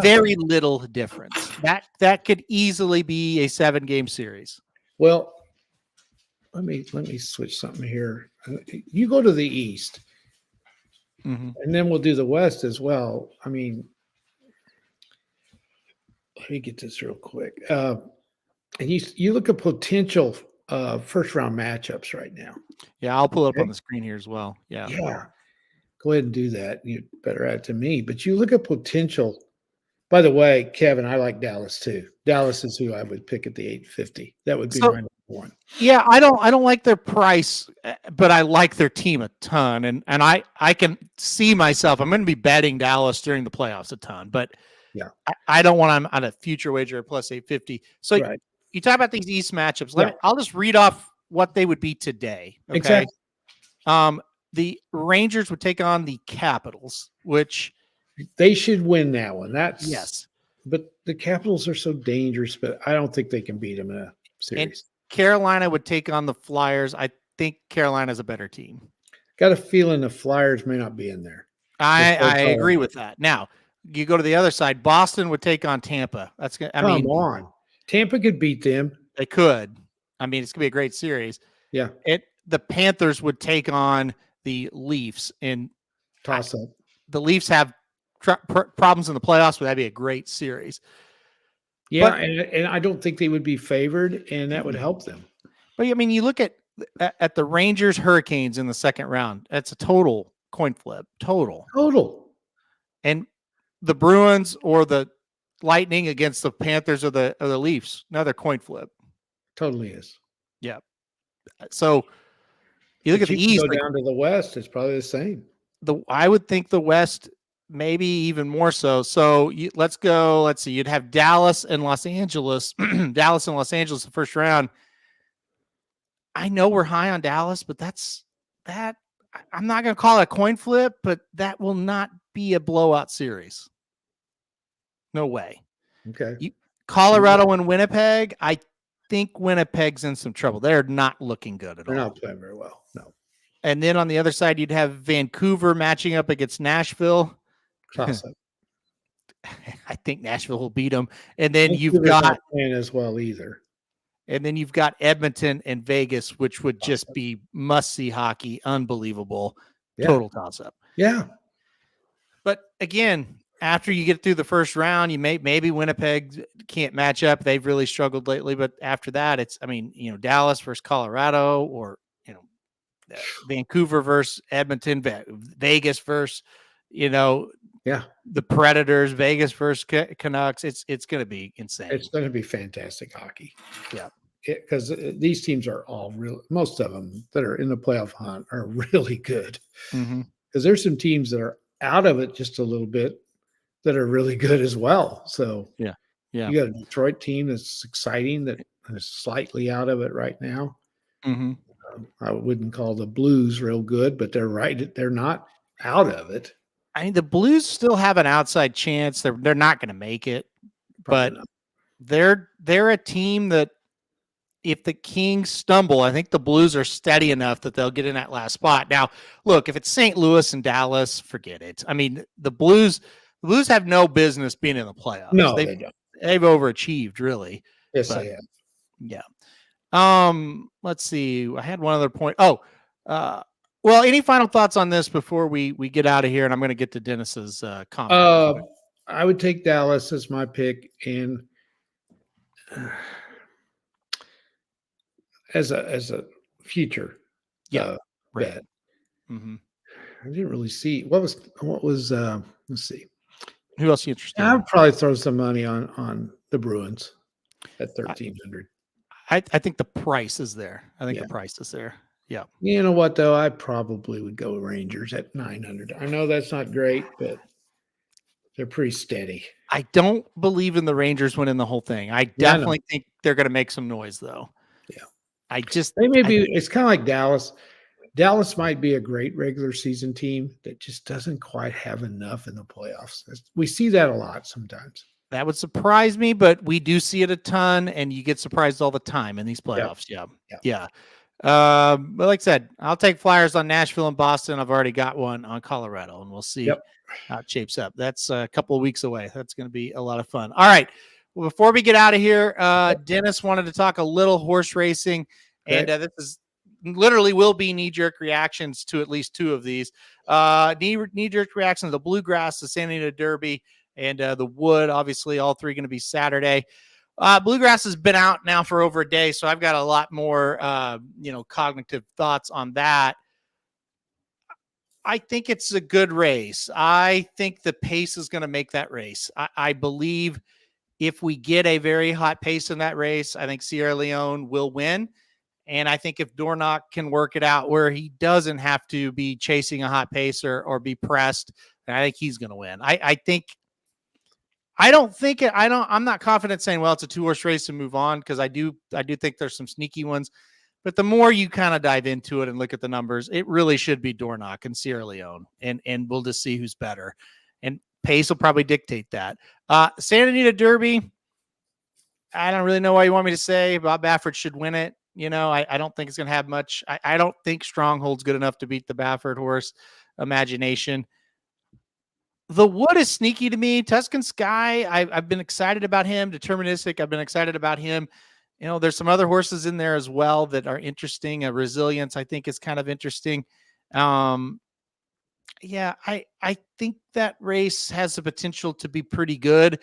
Very little difference. That could easily be a 7-game series. Well, let me switch something here. You go to the East, and then we'll do the West as well. I mean, let me get this real quick. And you look at potential first round matchups right now. Yeah, I'll pull it up on the screen here as well. Yeah. Go ahead and do that. You better add it to me. But you look at potential. By the way, Kevin, I like Dallas too. Dallas is who I would pick at the 850. That would be my number one. Yeah, I don't like their price, but I like their team a ton. And I can see myself. I'm going to be betting Dallas during the playoffs a ton, but I don't want to on a future wager at plus 850. So you talk about these East matchups. I'll just read off what they would be today. Okay. Exactly. The Rangers would take on the Capitals, which they should win that one. Yes. But the Capitals are so dangerous, but I don't think they can beat them in a series. And Carolina would take on the Flyers. I think Carolina's a better team. Got a feeling the Flyers may not be in there. I agree with that. Now, you go to the other side. Boston would take on Tampa. That's good. Come on. Tampa could beat them. They could. I mean, it's going to be a great series. Yeah. The Panthers would take on the Leafs, and toss up. The Leafs have problems in the playoffs, but that'd be a great series. Yeah, and I don't think they would be favored, and that would help them. But I mean, you look at the Rangers Hurricanes in the second round. That's a total coin flip. Total. And the Bruins or the Lightning against the Panthers or the Leafs, another coin flip. Totally is. Yeah. So you look at the East. Go down to the West, it's probably the same. I would think the West maybe even more so. So let's go. Let's see. You'd have Dallas and Los Angeles. Dallas and Los Angeles the first round. I know we're high on Dallas, but that. I'm not going to call it a coin flip, but that will not be a blowout series. No way. Okay. Colorado and Winnipeg. I think Winnipeg's in some trouble. They're not looking good at all. They're not playing very well. No. And then on the other side, you'd have Vancouver matching up against Nashville. Toss up. I think Nashville will beat them. And then you've got playing as well either. And then you've got Edmonton and Vegas, which would just be must-see hockey. Unbelievable. Yeah. Total toss-up. Yeah. But again, after you get through the first round, you maybe Winnipeg can't match up. They've really struggled lately. But after that, it's, Dallas versus Colorado, or, Vancouver versus Edmonton, Vegas versus, the Predators, Vegas versus Canucks. It's going to be insane. It's going to be fantastic hockey. Yeah. Because these teams are all most of them that are in the playoff hunt are really good. Because there's some teams that are out of it just a little bit that are really good as well. So yeah. You got a Detroit team that's exciting that is slightly out of it right now. I wouldn't call the Blues real good, but they're right. They're not out of it. I mean, the Blues still have an outside chance. They're not going to make it, but they're a team that if the Kings stumble, I think the Blues are steady enough that they'll get in that last spot. Now, look, if it's St. Louis and Dallas, forget it. I mean, the Blues have no business being in the playoffs. No, they don't. They've overachieved, really. Yes, they have. Yeah. Let's see. I had one other point. Well, any final thoughts on this before we get out of here? And I'm going to get to Dennis's comment. I would take Dallas as my pick, and as a future bet. I didn't really see what was let's see. Who else are you interested in? I would probably throw some money on the Bruins at 1,300. I think the price is there. The price is there. Yeah. You know what, though? I probably would go Rangers at 900. I know that's not great, but they're pretty steady. I don't believe in the Rangers winning the whole thing. I Yeah, I know. definitely think they're going to make some noise, though. Yeah. I just, They may I, be it's kinda like Dallas. Dallas might be a great regular season team that just doesn't quite have enough in the playoffs. We see that a lot sometimes. that would surprise me, but we do see it a ton, and you get surprised all the time in these playoffs. Yeah. Yeah. But like I said, I'll take Flyers on Nashville and Boston. I've already got one on Colorado, and we'll see how it shapes up. That's a couple of weeks away. That's going to be a lot of fun. All right. Well, before we get out of here, Dennis wanted to talk a little horse racing, and this is literally will be knee-jerk reactions to at least two of these. Knee-jerk reactions to the Bluegrass, the Santa Anita Derby, and the Wood. Obviously, all three going to be Saturday. Bluegrass has been out now for over a day, so I've got a lot more, cognitive thoughts on that. I think it's a good race. I think the pace is going to make that race. I believe if we get a very hot pace in that race, I think Sierra Leone will win. And I think if Dornoch can work it out where he doesn't have to be chasing a hot pace or be pressed, I think he's going to win. I'm not confident saying, well, it's a 2-horse race and move on, because I do think there's some sneaky ones. But the more you kind of dive into it and look at the numbers, it really should be Dornoch and Sierra Leone, and we'll just see who's better. And pace will probably dictate that. Santa Anita Derby, I don't really know what you want me to say. Bob Baffert should win it. I don't think it's going to have much. I don't think Stronghold's good enough to beat the Baffert horse, Imagination. The Wood is sneaky to me. Tuscan Sky, I've been excited about him. Deterministic, I've been excited about him. There's some other horses in there as well that are interesting. Resilience, I think, is kind of interesting. I think that race has the potential to be pretty good,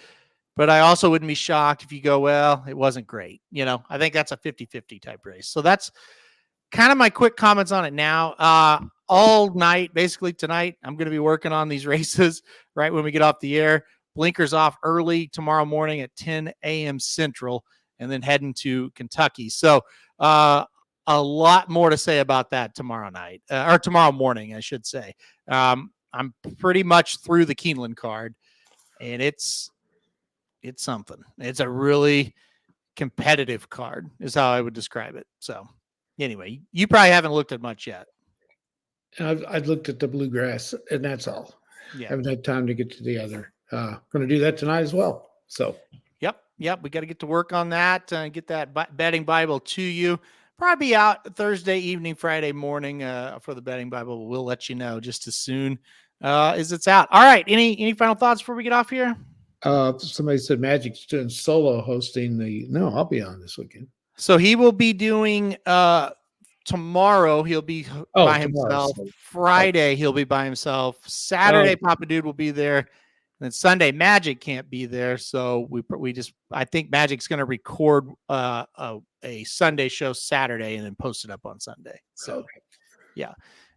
but I also wouldn't be shocked if you go, well, it wasn't great. I think that's a 50-50 type race. So that's kind of my quick comments on it now. All night, basically tonight, I'm going to be working on these races right when we get off the air. Blinkers off early tomorrow morning at 10 a.m. Central, and then heading to Kentucky. So a lot more to say about that tomorrow night, or tomorrow morning, I should say. I'm pretty much through the Keeneland card, and it's something. It's a really competitive card is how I would describe it. So anyway, you probably haven't looked at much yet. I've looked at the Bluegrass, and that's all. Yeah. Haven't had time to get to the other. Going to do that tonight as well. So. Yep. We got to get to work on that and get that betting Bible to you. Probably out Thursday evening, Friday morning for the betting Bible. We'll let you know just as soon as it's out. All right. Any final thoughts before we get off here? Somebody said Magic's doing solo hosting No, I'll be on this weekend. So he will be doing tomorrow. He'll be by himself. Friday he'll be by himself. Saturday Papa Dude will be there. And then Sunday, Magic can't be there, so I think Magic's going to record a Sunday show Saturday and then post it up on Sunday. So, yeah.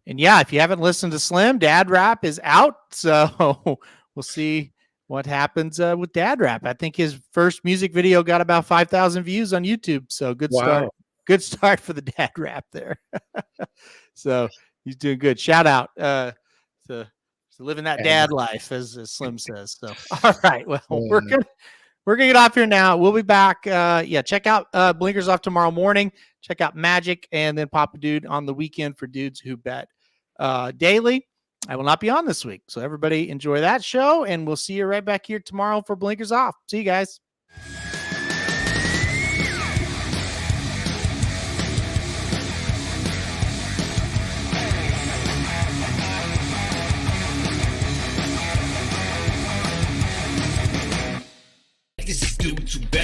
And yeah, if you haven't listened to Slim, Dad Rap is out, so we'll see what happens with Dad Rap. I think his first music video got about 5,000 views on YouTube, so good start. Good start for the Dad Rap there. So he's doing good. Shout out to living that dad life, as Slim says. So, all right. Well, we're gonna get off here now. We'll be back. Check out Blinkers off tomorrow morning. Check out Magic and then Papa Dude on the weekend for dudes who bet daily. I will not be on this week, so everybody enjoy that show, and we'll see you right back here tomorrow for Blinkers Off. See you guys. This is stupid too bad.